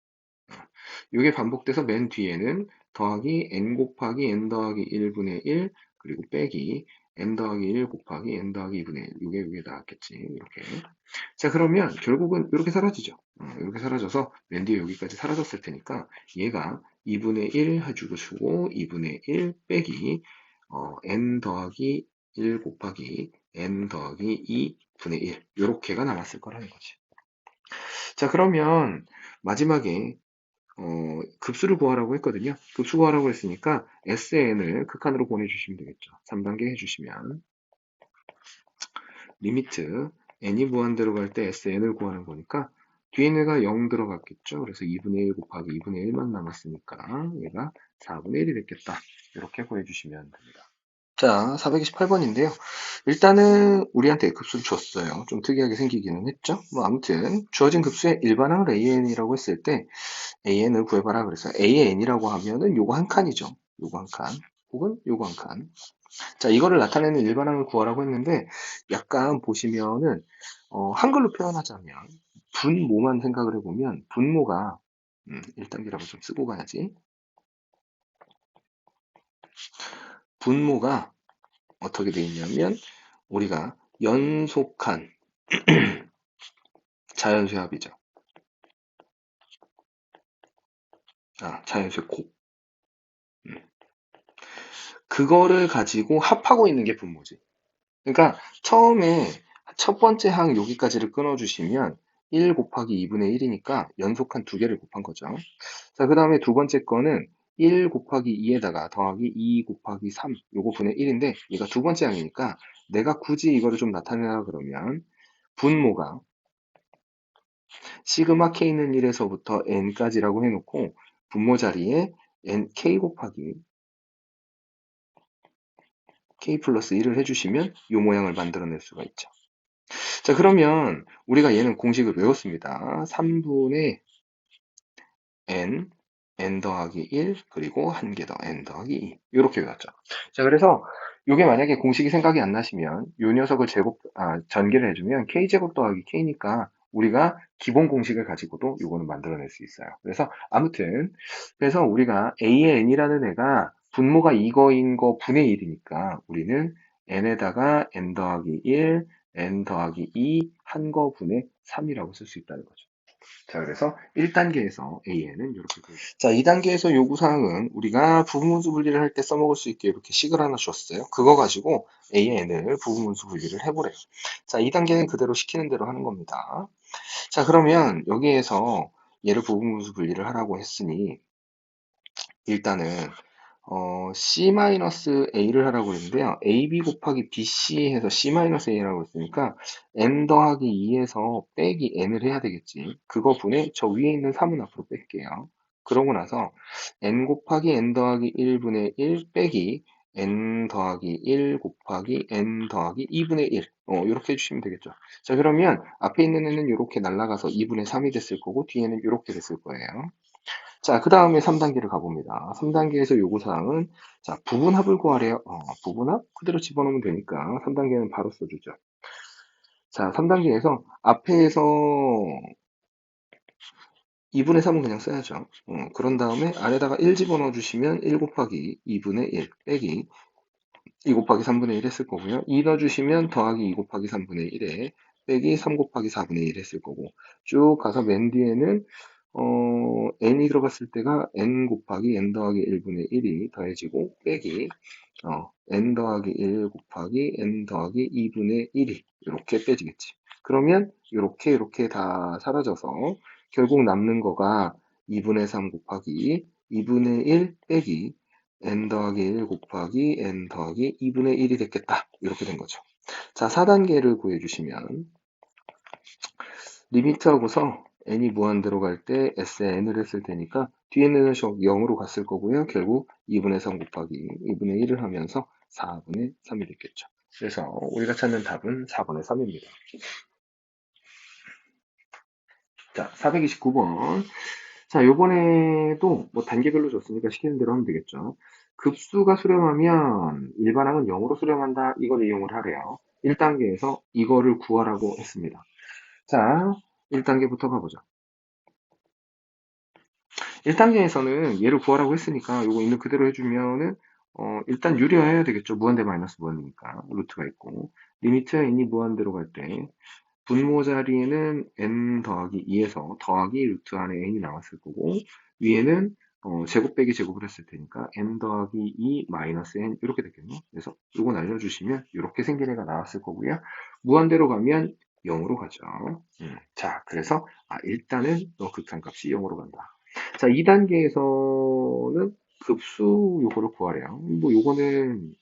이게 반복돼서 맨 뒤에는 더하기 n 곱하기 n 더하기 1분의 1 그리고 빼기 n 더하기 1 곱하기 n 더하기 2분의 1 이게 위에 나왔겠지. 이렇게. 자, 그러면 결국은 이렇게 사라지죠. 이렇게 사라져서 맨 뒤에 여기까지 사라졌을 테니까 얘가 2분의 1 해주고 주고 2분의 1 빼기 n 더하기 1 곱하기 n 더하기 2분의 1 이렇게가 남았을 거라는 거지. 자, 그러면 마지막에 급수를 구하라고 했거든요. 급수 구하라고 했으니까 SN을 극한으로 보내주시면 되겠죠. 3단계 해주시면 리미트 n이 무한대로 갈 때 SN을 구하는 거니까 뒤에 있는 애가 0 들어갔겠죠. 그래서 2분의 1 곱하기 2분의 1만 남았으니까 얘가 4분의 1이 됐겠다. 이렇게 구해주시면 됩니다. 자, 428번인데요. 일단은 우리한테 급수를 줬어요. 좀 특이하게 생기기는 했죠. 뭐 아무튼 주어진 급수의 일반항을 AN이라고 했을 때 AN을 구해봐라 그래서 A의 N이라고 하면은 요거 한 칸이죠. 요거 한 칸. 혹은 요거 한 칸. 자, 이거를 나타내는 일반항을 구하라고 했는데 약간 보시면은 한글로 표현하자면 분모만 생각을 해보면 분모가 1단계라고 좀 쓰고 가야지. 분모가 어떻게 되어 있냐면 우리가 연속한 자연수의 합이죠. 자연수의 곱. 그거를 가지고 합하고 있는 게 분모지. 그러니까 처음에 첫 번째 항 여기까지를 끊어주시면 1 곱하기 2분의 1이니까 연속한 두 개를 곱한 거죠. 자, 그 다음에 두 번째 거는 1 곱하기 2에다가 더하기 2 곱하기 3 요거 분의 1인데 얘가 두 번째 항이니까 내가 굳이 이거를 좀 나타내라 그러면 분모가 시그마 k는 1에서부터 n까지라고 해놓고 분모 자리에 n k 곱하기 k 플러스 1을 해주시면 이 모양을 만들어낼 수가 있죠. 자, 그러면 우리가 얘는 공식을 외웠습니다. 3분의 n 더하기 1, 그리고 한 개 더, n 더하기 2. 이렇게 외웠죠. 자, 그래서 이게 만약에 공식이 생각이 안 나시면 이 녀석을 전개를 해주면 k제곱 더하기 k니까 우리가 기본 공식을 가지고도 이거는 만들어낼 수 있어요. 그래서 아무튼 그래서 우리가 a의 n이라는 애가 분모가 이거인 거 분의 1이니까 우리는 n에다가 n 더하기 1, n 더하기 2 한 거 분의 3이라고 쓸 수 있다는 거죠. 자, 그래서 1단계에서 AN은 이렇게 돼요. 자, 2단계에서 요구사항은 우리가 부분문수 분리를 할 때 써먹을 수 있게 이렇게 식을 하나 줬어요. 그거 가지고 AN을 부분문수 분리를 해보래요. 자, 2단계는 그대로 시키는 대로 하는 겁니다. 자, 그러면 여기에서 얘를 부분문수 분리를 하라고 했으니 일단은 C-A를 하라고 했는데요. AB 곱하기 BC 해서 C-A라고 했으니까 n 더하기 2에서 빼기 n을 해야 되겠지. 그거 분의 저 위에 있는 3은 앞으로 뺄게요. 그러고 나서 n 곱하기 n 더하기 1분의 1 빼기 n 더하기 1 곱하기 n 더하기 2분의 1 이렇게 해주시면 되겠죠. 자, 그러면 앞에 있는 애는 이렇게 날아가서 2분의 3이 됐을 거고 뒤에는 이렇게 됐을 거예요. 자, 그 다음에 3단계를 가봅니다. 3단계에서 요구사항은, 자, 부분합을 구하래요. 부분합? 그대로 집어넣으면 되니까 3단계는 바로 써주죠. 자, 3단계에서 앞에서 2분의 3은 그냥 써야죠. 그런 다음에 아래다가 1 집어넣어 주시면 1 곱하기 2분의 1 빼기 2 곱하기 3분의 1 했을 거고요. 2 넣어주시면 더하기 2 곱하기 3분의 1에 빼기 3 곱하기 4분의 1 했을 거고 쭉 가서 맨 뒤에는 n이 들어갔을 때가 n 곱하기 n 더하기 1분의 1이 더해지고 빼기 n 더하기 1 곱하기 n 더하기 2분의 1이 이렇게 빼지겠지. 그러면 이렇게 다 사라져서 결국 남는 거가 2분의 3 곱하기 2분의 1 빼기 n 더하기 1 곱하기 n 더하기 2분의 1이 됐겠다. 이렇게 된 거죠. 자, 4단계를 구해주시면 리미트하고서 n이 무한대로 갈 때 SN을 했을 테니까 뒤에는 0으로 갔을 거고요. 결국 2분의 3 곱하기 2분의 1을 하면서 4분의 3이 됐겠죠. 그래서 우리가 찾는 답은 4분의 3입니다. 자, 429번. 자, 요번에도 뭐 단계별로 줬으니까 시키는 대로 하면 되겠죠. 급수가 수렴하면 일반항은 0으로 수렴한다. 이걸 이용을 하래요. 1단계에서 이거를 구하라고 했습니다. 자, 1단계부터 가보죠. 1단계에서는 얘를 구하라고 했으니까 요거 있는 그대로 해주면은 일단 유리화해야 되겠죠. 무한대 마이너스 무한이니까 루트가 있고 리미트 n이 무한대로 갈 때 분모 자리에는 n 더하기 2에서 더하기 루트 안에 n이 나왔을 거고 위에는 제곱 빼기 제곱을 했을 테니까 n 더하기 2 마이너스 n 이렇게 됐겠네요. 그래서 이건 알려주시면 이렇게 생긴 애가 나왔을 거고요. 무한대로 가면 0으로 가죠. 자, 그래서 일단은 극한값이 0으로 간다. 자, 2단계에서는 급수 요거를 구하래요. 뭐 요거는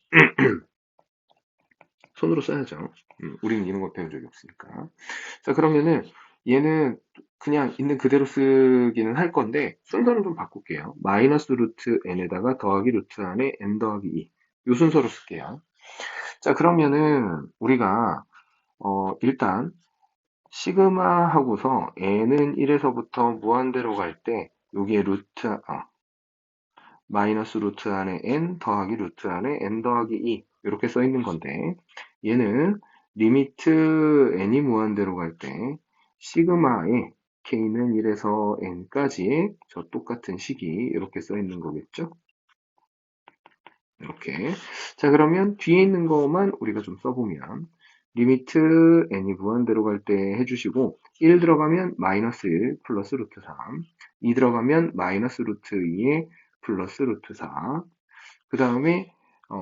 손으로 써야죠. 우리는 이런 거 배운 적이 없으니까. 자, 그러면은 얘는 그냥 있는 그대로 쓰기는 할 건데 순서를 좀 바꿀게요. 마이너스 루트 n에다가 더하기 루트 안에 n 더하기 2. 요 순서로 쓸게요. 자, 그러면은 우리가 일단 시그마 하고서 n은 1에서부터 무한대로 갈 때 여기에 마이너스 루트 안에 n 더하기 루트 안에 n 더하기 2 이렇게 써 있는 건데 얘는 리미트 n이 무한대로 갈 때 시그마에 k는 1에서 n까지 저 똑같은 식이 이렇게 써 있는 거겠죠? 이렇게. 자, 그러면 뒤에 있는 것만 우리가 좀 써보면 리미트 n이 무한대로 갈 때 해주시고 1 들어가면 마이너스 1 플러스 루트 3 2 들어가면 마이너스 루트 2에 플러스 루트 4 그 다음에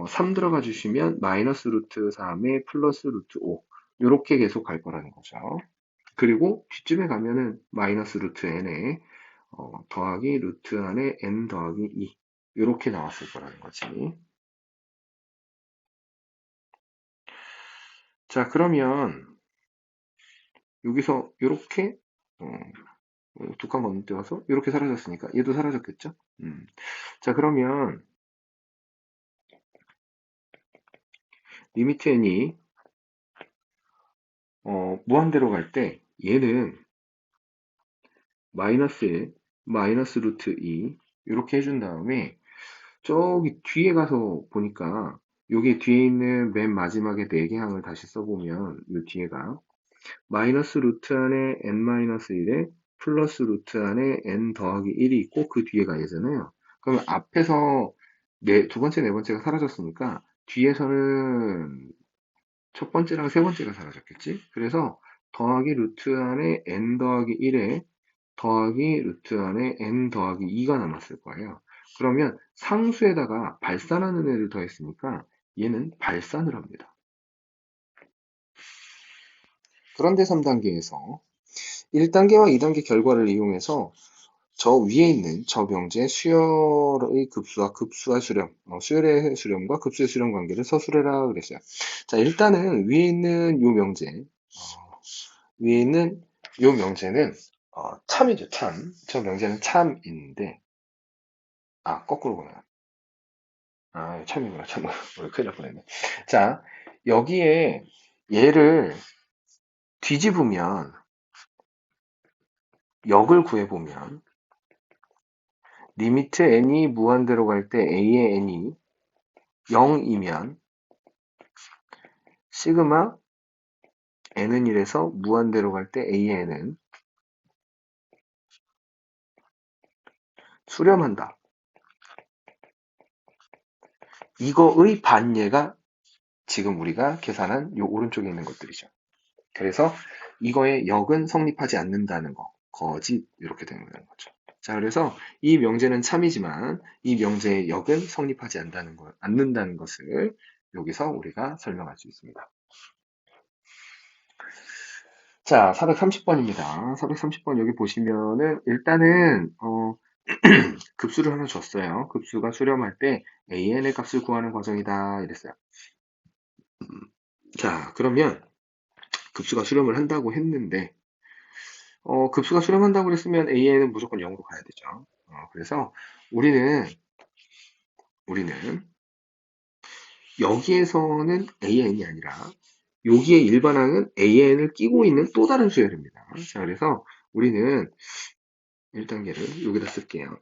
3 들어가 주시면 마이너스 루트 3에 플러스 루트 5 이렇게 계속 갈 거라는 거죠. 그리고 뒤쯤에 가면은 마이너스 루트 n에 더하기 루트 안에 n 더하기 2 이렇게 나왔을 거라는 거지. 자, 그러면 여기서 이렇게 두 칸 건너뛰어서 이렇게 사라졌으니까 얘도 사라졌겠죠? 자, 그러면 리미트 n이 무한대로 갈 때 얘는 마이너스 1, 마이너스 루트 2 이렇게 해준 다음에 저기 뒤에 가서 보니까 여기 뒤에 있는 맨 마지막에 4개 항을 다시 써보면 이 뒤에가 마이너스 루트 안에 n 마이너스 1에 플러스 루트 안에 n 더하기 1이 있고 그 뒤에가 얘잖아요. 그러면 앞에서 두 번째, 네 번째가 사라졌으니까 뒤에서는 첫 번째랑 세 번째가 사라졌겠지? 그래서 더하기 루트 안에 n 더하기 1에 더하기 루트 안에 n 더하기 2가 남았을 거예요. 그러면 상수에다가 발산하는 애를 더했으니까 얘는 발산을 합니다. 그런데 3단계에서 1단계와 2단계 결과를 이용해서 저 위에 있는 저 명제의 수열의 급수와 급수의 수렴, 수열의 수렴과 급수의 수렴 관계를 서술해라 그랬어요. 자, 일단은 위에 있는 요 명제는 참이죠, 참. 저 명제는 참인데, 거꾸로 보면. 참이구나, 참. 큰일 날 뻔했네. 자, 여기에 얘를 뒤집으면, 역을 구해보면, 리미트 n이 무한대로 갈 때 a의 n이 0이면, 시그마 n은 1에서 무한대로 갈 때 a의 n은 수렴한다. 이거의 반예가 지금 우리가 계산한 요 오른쪽에 있는 것들이죠. 그래서 이거의 역은 성립하지 않는다는 거, 거짓 이렇게 되는 거죠. 자, 그래서 이 명제는 참이지만 이 명제의 역은 성립하지 않는다는 것을 여기서 우리가 설명할 수 있습니다. 자, 430번입니다. 430번 여기 보시면은 일단은 급수를 하나 줬어요. 급수가 수렴할 때 AN의 값을 구하는 과정이다 이랬어요. 자, 그러면 급수가 수렴을 한다고 했는데 급수가 수렴한다고 그랬으면 AN은 무조건 0으로 가야 되죠. 그래서 우리는 여기에서는 AN이 아니라 여기에 일반항은 AN을 끼고 있는 또 다른 수열입니다. 자, 그래서 우리는 1단계를 여기다 쓸게요.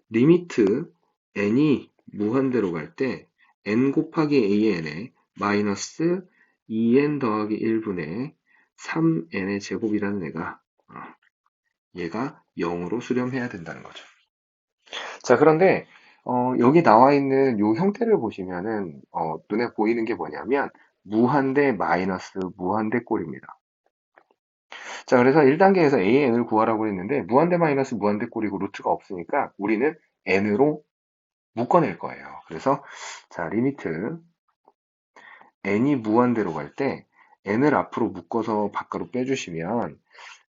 리미트 n이 무한대로 갈 때 n 곱하기 an에 마이너스 2n 더하기 1분의 3n의 제곱이라는 얘가 0으로 수렴해야 된다는 거죠. 자, 그런데 여기 나와 있는 이 형태를 보시면은 눈에 보이는 게 뭐냐면 무한대 마이너스 무한대 꼴입니다. 자, 그래서 1단계에서 a의 n을 구하라고 했는데 무한대 마이너스 무한대 꼴이고 루트가 없으니까 우리는 n으로 묶어낼 거예요. 그래서 자, 리미트 n이 무한대로 갈 때 n을 앞으로 묶어서 바깥으로 빼주시면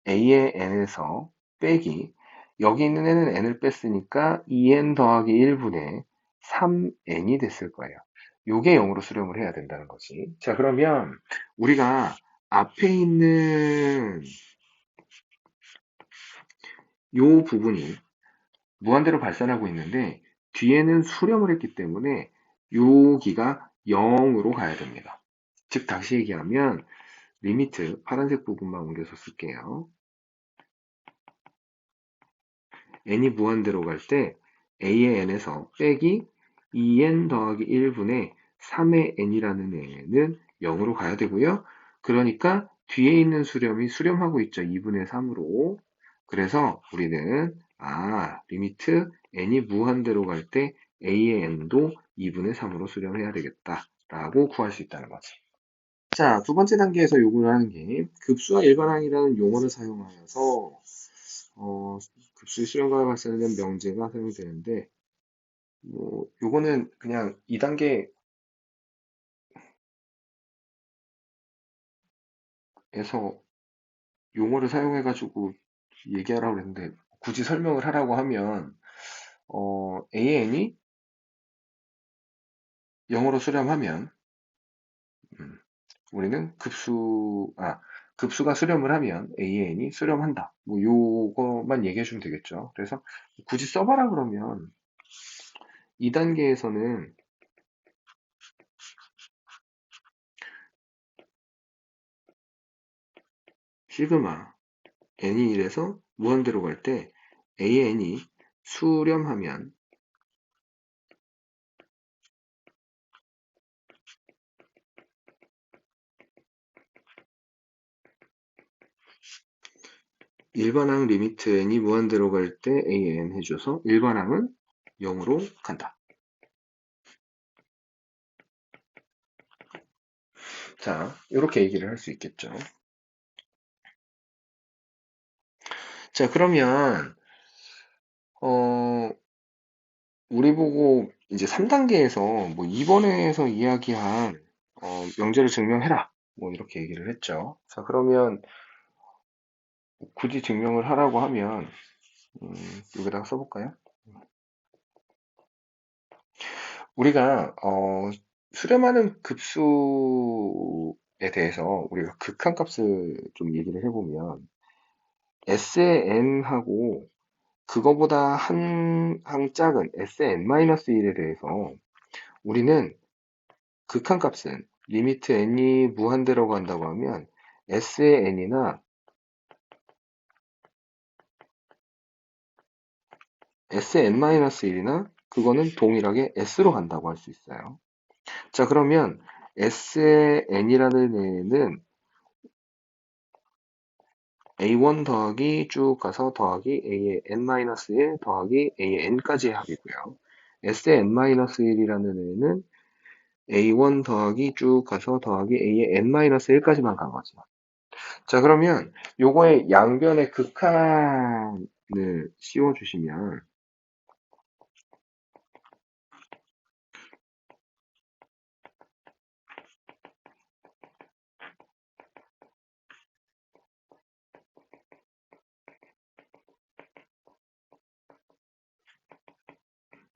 a의 n에서 빼기 여기 있는 n은 n을 뺐으니까 2n 더하기 1분의 3n이 됐을 거예요. 요게 0으로 수렴을 해야 된다는 거지. 자, 그러면 우리가 앞에 있는 요 부분이 무한대로 발산하고 있는데 뒤에는 수렴을 했기 때문에 여기가 0으로 가야 됩니다. 즉 다시 얘기하면 리미트 파란색 부분만 옮겨서 쓸게요. n이 무한대로 갈 때 a의 n에서 빼기 2n 더하기 1분의 3의 n이라는 애는 0으로 가야 되고요. 그러니까 뒤에 있는 수렴이 수렴하고 있죠. 2분의 3으로. 그래서 우리는 리미트 n이 무한대로 갈 때 a의 n도 2분의 3으로 수렴해야 되겠다라고 구할 수 있다는 거지. 자, 두 번째 단계에서 요구를 하는 게 급수와 일반항이라는 용어를 사용하여서 급수의 수렴과 발생된 명제가 사용되는데 요거는 그냥 2단계에서 용어를 사용해가지고 얘기하라고 했는데 굳이 설명을 하라고 하면 AN이 0으로 수렴하면 우리는 급수가 수렴을 하면 AN이 수렴한다. 뭐 요거만 얘기해 주면 되겠죠. 그래서 굳이 써봐라 그러면 2단계에서는 시그마 n이 1에서 무한대로 갈 때 AN이 수렴하면 일반항 리미트 n이 무한대로 갈 때 AN 해줘서 일반항은 0으로 간다. 자, 이렇게 얘기를 할 수 있겠죠. 자, 그러면, 어, 우리 보고 이제 3단계에서 뭐 2번에서 이야기한 명제를 증명해라. 뭐 이렇게 얘기를 했죠. 자, 그러면 굳이 증명을 하라고 하면, 음, 여기다가 써볼까요? 우리가, 수렴하는 급수에 대해서 우리가 극한값을 좀 얘기를 해보면, S의 n하고 그거보다 한 작은 Sn-1에 대해서 우리는 극한값은 리미트 n이 무한대라고 한다고 하면 S의 n이나 Sn-1이나 그거는 동일하게 S로 간다고 할 수 있어요. 자, 그러면 S의 n이라는 애는 A1 더하기 쭉 가서 더하기 A의 n-1 더하기 A의 n까지의 합이고요. S의 n-1이라는 애는 A1 더하기 쭉 가서 더하기 A의 n-1까지만 간 거죠. 자, 그러면 요거의 양변의 극한을 씌워주시면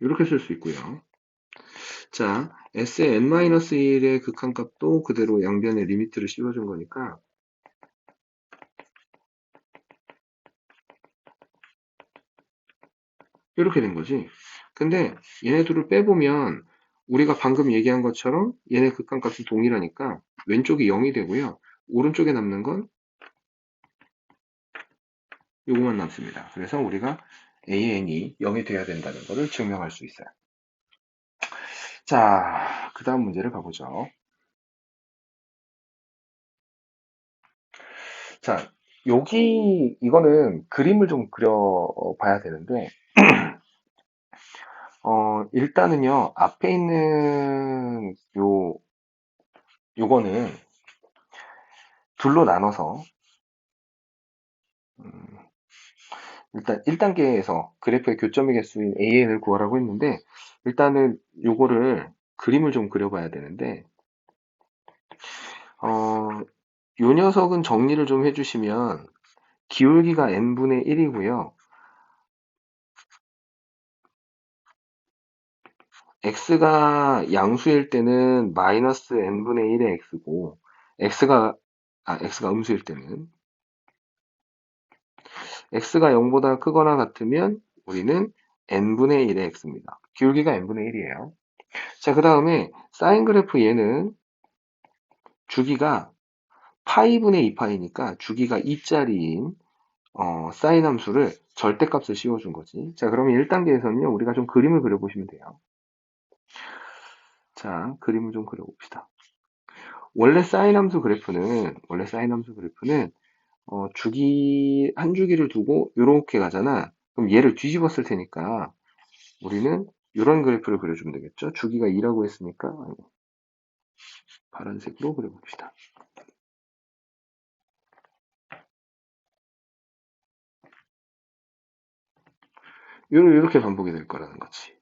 이렇게 쓸 수 있고요. 자, S의 n-1의 극한값도 그대로 양변의 리미트를 씌워준 거니까 이렇게 된 거지. 근데 얘네들을 빼보면 우리가 방금 얘기한 것처럼 얘네 극한값은 동일하니까 왼쪽이 0이 되고요. 오른쪽에 남는 건 요거만 남습니다. 그래서 우리가 AN이 0이 돼야 된다는 것을 증명할 수 있어요. 자, 그 다음 문제를 가보죠. 자, 이거는 그림을 좀 그려봐야 되는데, 일단은요, 앞에 있는 요거는 둘로 나눠서, 음, 일단 1단계에서 그래프의 교점의 개수인 AN을 구하라고 했는데, 일단은 요거를 그림을 좀 그려봐야 되는데, 요 녀석은 정리를 좀 해주시면, 기울기가 n분의 1이고요. x가 양수일 때는 마이너스 n분의 1의 x고, x가 음수일 때는, x가 0보다 크거나 같으면 우리는 n분의 1의 x입니다. 기울기가 n분의 1이에요. 자, 그 다음에 사인 그래프 얘는 주기가 파이분의 2파이니까 주기가 2짜리인 사인 함수를 절대값을 씌워준 거지. 자, 그러면 1단계에서는요, 우리가 좀 그림을 그려보시면 돼요. 자, 그림을 좀 그려봅시다. 원래 사인 함수 그래프는 한 주기를 두고 이렇게 가잖아. 그럼 얘를 뒤집었을 테니까 우리는 이런 그래프를 그려주면 되겠죠. 주기가 2라고 했으니까 파란색으로 그려봅시다. 이렇게 반복이 될 거라는 거지.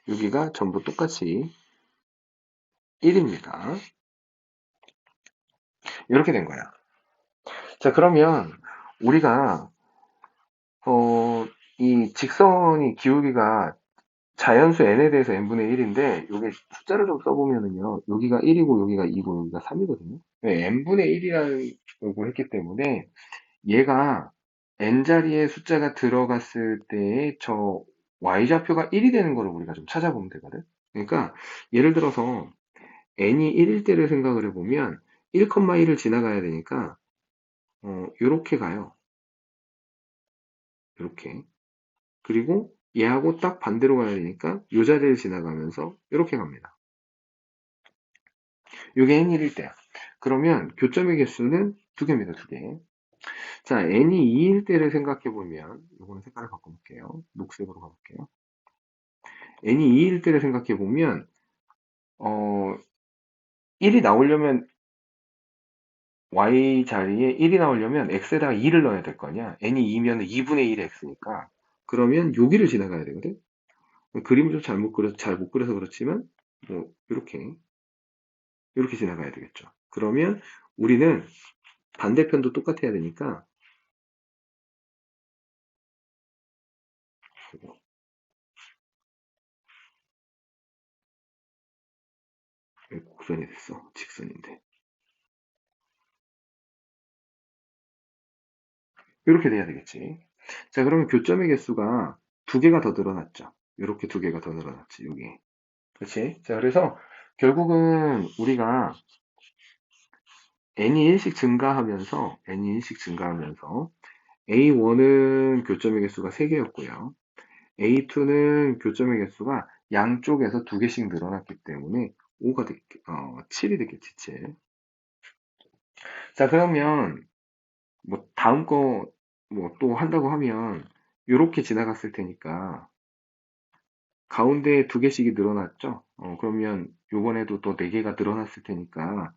여기가 전부 똑같이 1입니다. 이렇게 된 거야. 자, 그러면 우리가 이 직선이 기울기가 자연수 n에 대해서 n분의 1인데 여기 숫자를 좀 써보면은요. 여기가 1이고 여기가 2고 여기가 3이거든요. n분의 1이라고 했기 때문에 얘가 n자리에 숫자가 들어갔을 때의 저 y좌표가 1이 되는 거를 우리가 좀 찾아보면 되거든. 그러니까 예를 들어서 n이 1일 때를 생각을 해보면 1,1을 지나가야 되니까 요렇게 가요. 요렇게. 그리고 얘하고 딱 반대로 가야 되니까 요 자리를 지나가면서 이렇게 갑니다. 요게 n1일 때야. 그러면 교점의 개수는 두 개입니다. 두 개. 자, n이 2일 때를 생각해 보면 요거는 색깔을 바꿔볼게요. 녹색으로 가볼게요. n이 2일 때를 생각해 보면 1이 나오려면 y 자리에 1이 나오려면 x에다가 2를 넣어야 될 거 아니야. n이 2면 2분의 1의 x니까. 그러면 여기를 지나가야 되거든. 그림을 좀 잘 못 그려서 그렇지만, 뭐, 이렇게 지나가야 되겠죠. 그러면 우리는 반대편도 똑같아야 되니까, 곡선이 됐어. 직선인데. 이렇게 돼야 되겠지. 자, 그러면 교점의 개수가 두 개가 더 늘어났죠. 이렇게 두 개가 더 늘어났지, 여기. 그렇지? 자, 그래서 결국은 우리가 n이 1씩 증가하면서 A1은 교점의 개수가 3개였고요. A2는 교점의 개수가 양쪽에서 두 개씩 늘어났기 때문에 7이 됐겠지, 7. 자, 그러면 뭐 다음 거 뭐 또 한다고 하면 요렇게 지나갔을 테니까 가운데에 두 개씩이 늘어났죠? 그러면 요번에도 또 네 개가 늘어났을 테니까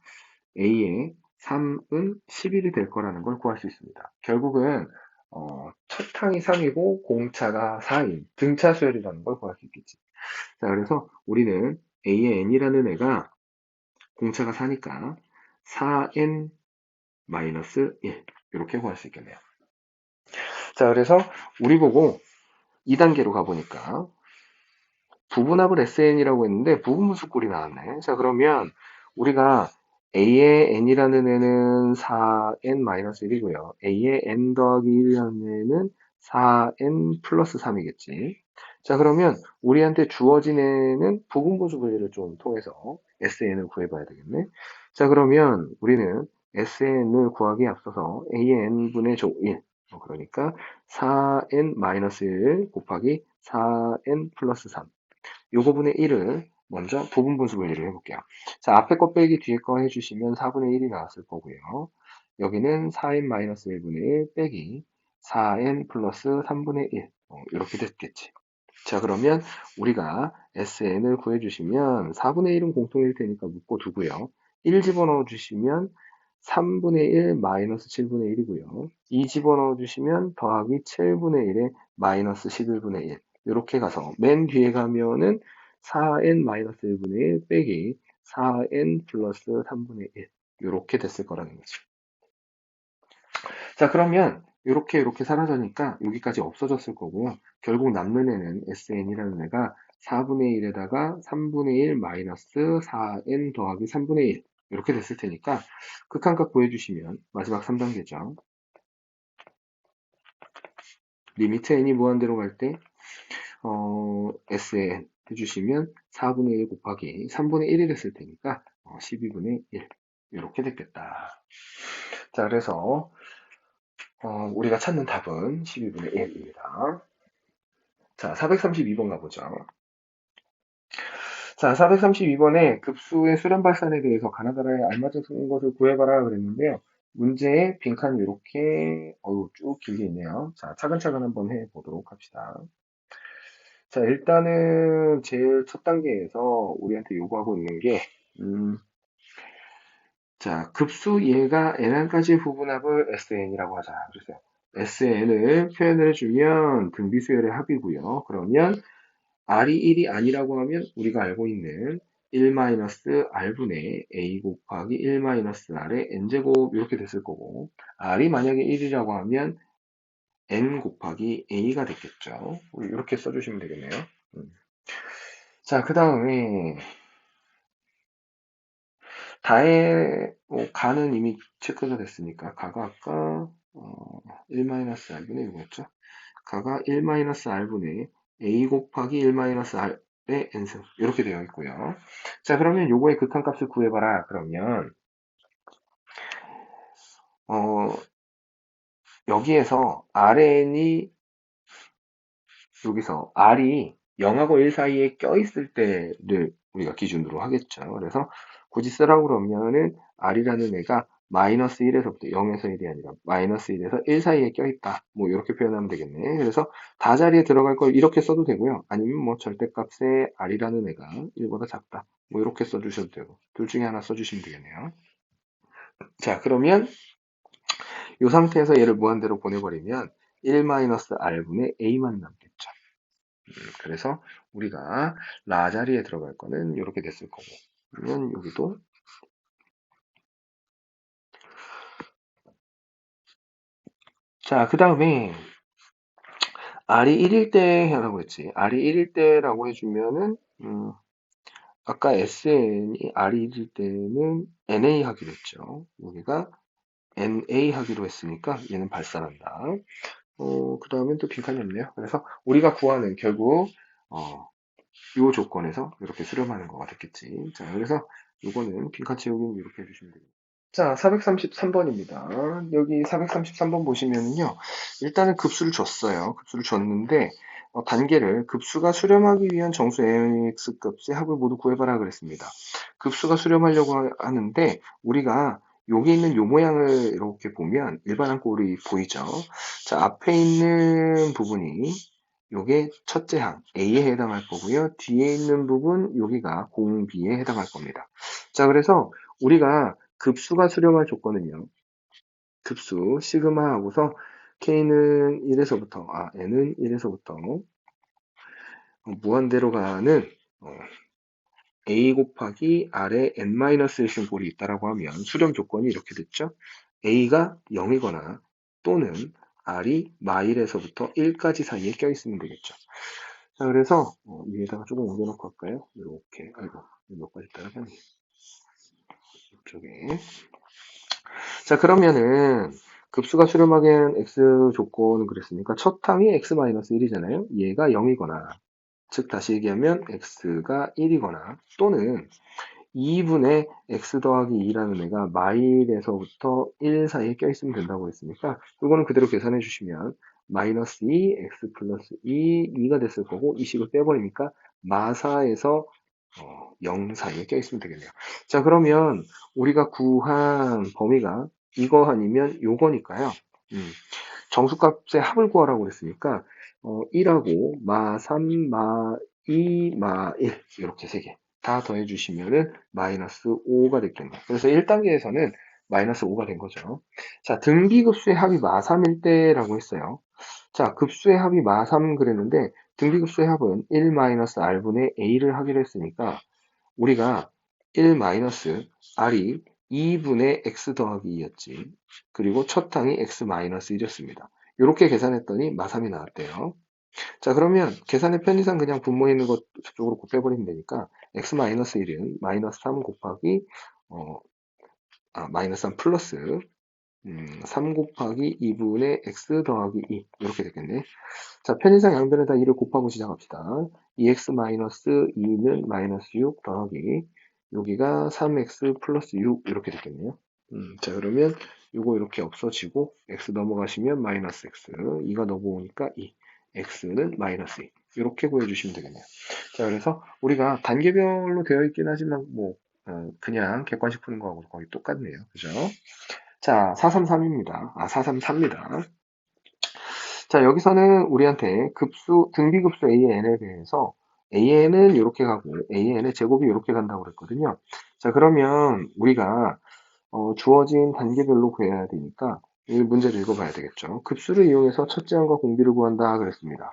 A의 3은 11이 될 거라는 걸 구할 수 있습니다. 결국은 첫 항이 3이고 공차가 4인 등차 수열이라는 걸 구할 수 있겠지. 자, 그래서 우리는 A의 n이라는 애가 공차가 4니까 4n-1 이렇게 구할 수 있겠네요. 자, 그래서 우리 보고 2단계로 가보니까 부분합을 SN이라고 했는데 부분분수 꼴이 나왔네. 자, 그러면 우리가 A의 n이라는 애는 4n-1이고요. A의 n 더하기 1이라는 애는 4n 플러스 3이겠지. 자, 그러면 우리한테 주어진 애는 부분분수 분리를 좀 통해서 SN을 구해봐야 되겠네. 자, 그러면 우리는 SN을 구하기에 앞서서 A의 n분의 조 1, 그러니까 4n-1 곱하기 4n 플러스 3 요거분의 1을 먼저 부분분수 분리를 해볼게요. 자, 앞에 거 빼기 뒤에 거 해주시면 4분의 1이 나왔을 거고요. 여기는 4n-1분의 1 빼기 4n 플러스 3분의 1 이렇게 됐겠지. 자, 그러면 우리가 SN을 구해주시면 4분의 1은 공통일 테니까 묶어 두고요. 1 집어넣어 주시면 3분의 1 마이너스 7분의 1이고요. 2 집어넣어 주시면 더하기 7분의 1에 마이너스 11분의 1 이렇게 가서 맨 뒤에 가면은 4n-1분의 1 빼기 4n 플러스 3분의 1 이렇게 됐을 거라는 거죠. 자, 그러면 이렇게 사라지니까 여기까지 없어졌을 거고요. 결국 남는 애는 SN이라는 애가 4분의 1에다가 3분의 1 마이너스 4n 더하기 3분의 1 이렇게 됐을 테니까 극한값 구해주시면 마지막 3단계죠. 리미트 n이 무한대로 갈 때 SN 해주시면 4분의 1 곱하기 3분의 1이 됐을 테니까 12분의 1 이렇게 됐겠다. 자, 그래서 우리가 찾는 답은 12분의 1입니다. 자, 432번 가보죠. 자, 432번에 급수의 수렴 발산에 대해서 가나다라에 알맞은 것을 구해봐라 그랬는데요. 문제의 빈칸이 이렇게 쭉 길게 있네요. 자, 차근차근 한번 해보도록 합시다. 자, 일단은 제일 첫 단계에서 우리한테 요구하고 있는 게 자, 급수 얘가 n항까지의 부분합을 SN이라고 하자. 그랬어요. SN을 표현을 해주면 등비수열의 합이고요. 그러면 R이 1이 아니라고 하면 우리가 알고 있는 1-R분의 A 곱하기 1-R의 N제곱 이렇게 됐을 거고 R이 만약에 1이라고 하면 N 곱하기 A가 됐겠죠. 이렇게 써주시면 되겠네요. 자, 그 다음에 가는 이미 체크가 됐으니까 가가 아까 1-R분의 이거였죠. 가가 1-R분의 A 곱하기 1-R의 n승 이렇게 되어 있고요. 자, 그러면 요거의 극한값을 구해봐라. 그러면 여기에서 RN이 여기서 R이 0하고 1 사이에 껴있을 때를 우리가 기준으로 하겠죠. 그래서 굳이 쓰라고 그러면은 R이라는 애가 마이너스 1에서부터 0에서 1이 아니라 마이너스 1에서 1 사이에 껴있다. 뭐 이렇게 표현하면 되겠네. 그래서 다 자리에 들어갈 걸 이렇게 써도 되고요. 아니면 뭐 절대값에 R이라는 애가 1보다 작다. 뭐 이렇게 써주셔도 되고 둘 중에 하나 써주시면 되겠네요. 자, 그러면 이 상태에서 얘를 무한대로 보내버리면 1-r분의 a만 남겠죠. 그래서 우리가 라 자리에 들어갈 거는 이렇게 됐을 거고, 그러면 여기도 자, 그 다음에 r이 1일 때 하라고 했지. r이 1일 때라고 해주면은 아까 SN이 r이 1일 때는 NA 하기로 했죠. 여기가 NA 하기로 했으니까 얘는 발산한다. 그 다음엔 또 빈칸이 없네요. 그래서 우리가 구하는 결국 이 조건에서 이렇게 수렴하는 거가 됐겠지. 자, 그래서 이거는 빈칸 채우기는 이렇게 해주시면 됩니다. 자, 433번입니다. 여기 433번 보시면은요, 일단은 급수를 줬어요. 급수를 줬는데, 단계를 급수가 수렴하기 위한 정수 ax 값의 합을 모두 구해봐라 그랬습니다. 급수가 수렴하려고 하는데, 우리가 여기 있는 요 모양을 이렇게 보면 일반한 꼴이 보이죠? 자, 앞에 있는 부분이 요게 첫째 항 A에 해당할 거고요. 뒤에 있는 부분 여기가 공 B에 해당할 겁니다. 자, 그래서 우리가 급수가 수렴할 조건은요. 급수 시그마 하고서 K는 1에서부터 N은 1에서부터 무한대로 가는 A 곱하기 R에 N-1씩 꼴이 있다라고 하면 수렴 조건이 이렇게 됐죠. A가 0이거나 또는 R이 마일에서부터 1까지 사이에 껴있으면 되겠죠. 자, 그래서 위에다가 조금 옮겨놓고 할까요? 이렇게. 아이고, 몇 가지 따라가네. 이쪽에. 자, 그러면은 급수가 수렴하기엔 x 조건은 그랬으니까 첫 항이 x-1이잖아요. 얘가 0이거나 즉 다시 얘기하면 x가 1이거나 또는 2분의 x 더하기 2라는 애가 마일에서부터 1 사이에 껴있으면 된다고 했으니까 이거는 그대로 계산해 주시면 마이너스 2, x 플러스 2, 2가 됐을 거고 이 식을 빼버리니까 마사에서 0 사이에 껴있으면 되겠네요. 자, 그러면 우리가 구한 범위가 이거 아니면 요거니까요. 정수값의 합을 구하라고 그랬으니까 1하고 마 3, 마 2, 마 1 이렇게 세 개 다 더해주시면은 마이너스 5가 됐겠네요. 그래서 1단계에서는 마이너스 5가 된 거죠. 자, 등비급수의 합이 마 3일 때라고 했어요. 자, 급수의 합이 마 3 그랬는데 등비급수의 합은 1-r분의 a를 하기로 했으니까 우리가 1-r이 2분의 x 더하기 2였지. 그리고 첫 항이 x-1이었습니다. 이렇게 계산했더니 마3이 나왔대요. 자, 그러면 계산의 편의상 그냥 분모에 있는 것 저쪽으로 곱해버리면 되니까 x-1은 마이너스 3 곱하기 마이너스 3 플러스 3 곱하기 2분의 x 더하기 2 이렇게 되겠네. 자, 편의상 양변에다 2를 곱하고 시작합시다. 2x 마이너스 2는 마이너스 6 더하기 여기가 3x 플러스 6 이렇게 됐겠네요. 자, 그러면 이거 이렇게 없어지고 x 넘어가시면 마이너스 x 2가 넘어오니까 2 x는 마이너스 2 이렇게 구해주시면 되겠네요. 자, 그래서 우리가 단계별로 되어 있긴 하지만 뭐 그냥 객관식 푸는 거하고 거의 똑같네요. 그죠? 자, 433입니다. 433입니다. 자, 여기서는 우리한테 급수, 등비급수 AN에 대해서 AN은 이렇게 가고 AN의 제곱이 이렇게 간다고 그랬거든요. 자, 그러면 우리가 주어진 단계별로 구해야 되니까 이 문제를 읽어봐야 되겠죠. 급수를 이용해서 첫째 항과 공비를 구한다 그랬습니다.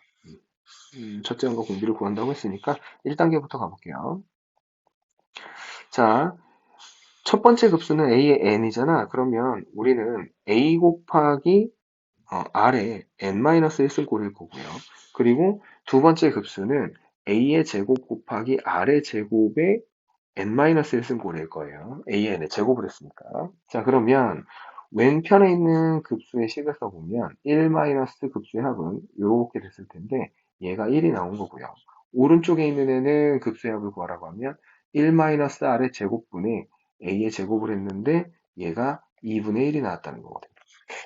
첫째 항과 공비를 구한다고 했으니까 1단계부터 가볼게요. 자, 첫 번째 급수는 A의 n이잖아. 그러면 우리는 A 곱하기 R에 n-1 꼴일 거고요. 그리고 두 번째 급수는 A의 제곱 곱하기 R의 제곱에 n-1 꼴일 거예요. AN의 제곱을 했으니까. 자, 그러면 왼편에 있는 급수의 식을 써보면 1 급수의 합은 이렇게 됐을 텐데 얘가 1이 나온 거고요. 오른쪽에 있는 애는 급수의 합을 구하라고 하면 1-r의 제곱분의 a의 제곱을 했는데 얘가 2분의 1이 나왔다는 거거든요.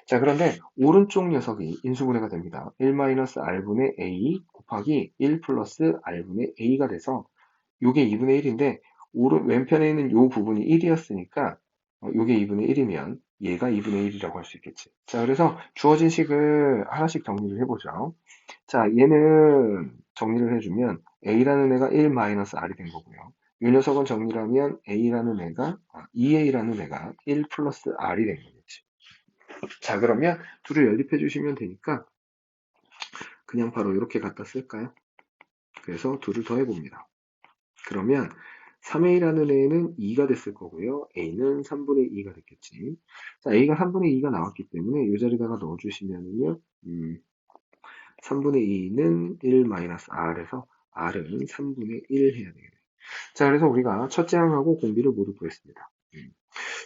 자, 그런데 오른쪽 녀석이 인수분해가 됩니다. 1-r분의 a 곱하기 1 플러스 r분의 a가 돼서 이게 2분의 1인데 왼편에 있는 이 부분이 1이었으니까 이게 2분의 1이면 얘가 2분의 1이라고 할 수 있겠지. 자, 그래서 주어진 식을 하나씩 정리를 해보죠. 자, 얘는 정리를 해주면 a라는 애가 1-r이 된 거고요. 이 녀석은 정리를 하면 A라는 애가, 2A라는 애가 1 플러스 R이 된 거겠지. 자, 그러면 둘을 연립해 주시면 되니까 그냥 바로 이렇게 갖다 쓸까요? 그래서 둘을 더해 봅니다. 그러면 3A라는 애는 2가 됐을 거고요. A는 3분의 2가 됐겠지. 자, A가 3분의 2가 나왔기 때문에 이 자리다가 넣어주시면요. 3분의 2는 1 마이너스 R에서 R은 3분의 1 해야 되겠네요. 자, 그래서 우리가 첫째 항하고 공비를 모두 구했습니다.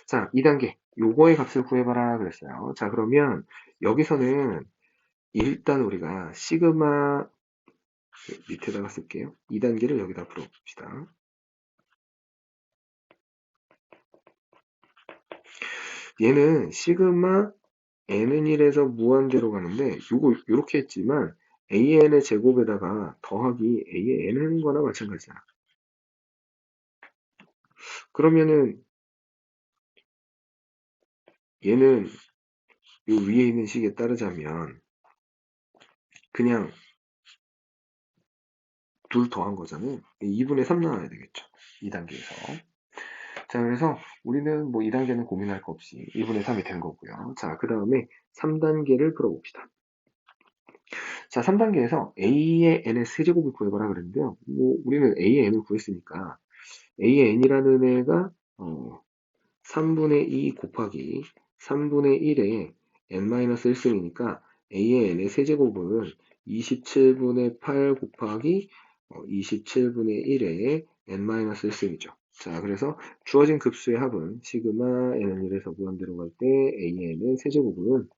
자, 2단계. 요거의 값을 구해봐라 그랬어요. 자, 그러면 여기서는 일단 우리가 시그마 밑에다가 쓸게요. 2단계를 여기다 풀어봅시다. 얘는 시그마 n은 1에서 무한대로 가는데 요거 요렇게 했지만 an의 제곱에다가 더하기 a의 n 하는 거나 마찬가지잖아. 그러면은 얘는 요 위에 있는 식에 따르자면 그냥 둘 더한 거잖아요. 2분의 3 나와야 되겠죠. 2단계에서. 자, 그래서 우리는 뭐 2단계는 고민할 거 없이 2분의 3이 된 거고요. 자, 그 다음에 3단계를 풀어봅시다. 자, 3단계에서 a의 n의 세제곱을 구해봐라 그랬는데요. 뭐 우리는 a의 n을 구했으니까 a의 n이라는 애가 3분의 2 곱하기 3분의 1의 n-1승이니까 a의 n의 세제곱은 27분의 8 곱하기 27분의 1의 n-1승이죠. 자, 그래서 주어진 급수의 합은 시그마 n은 1에서 무한대로 갈 때 a의 n의 세제곱은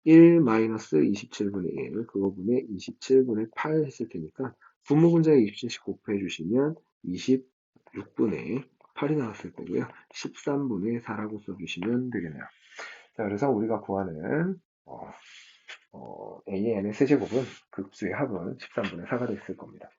1-27분의 1, 그거분의 27분의 8 했을 테니까 분모분자에 27씩 곱해 주시면 26분의 8이 나왔을 거고요. 13분의 4라고 써주시면 되겠네요. 자, 그래서 우리가 구하는 AN의 세제곱은 급수의 합은 13분의 4가 됐을 겁니다.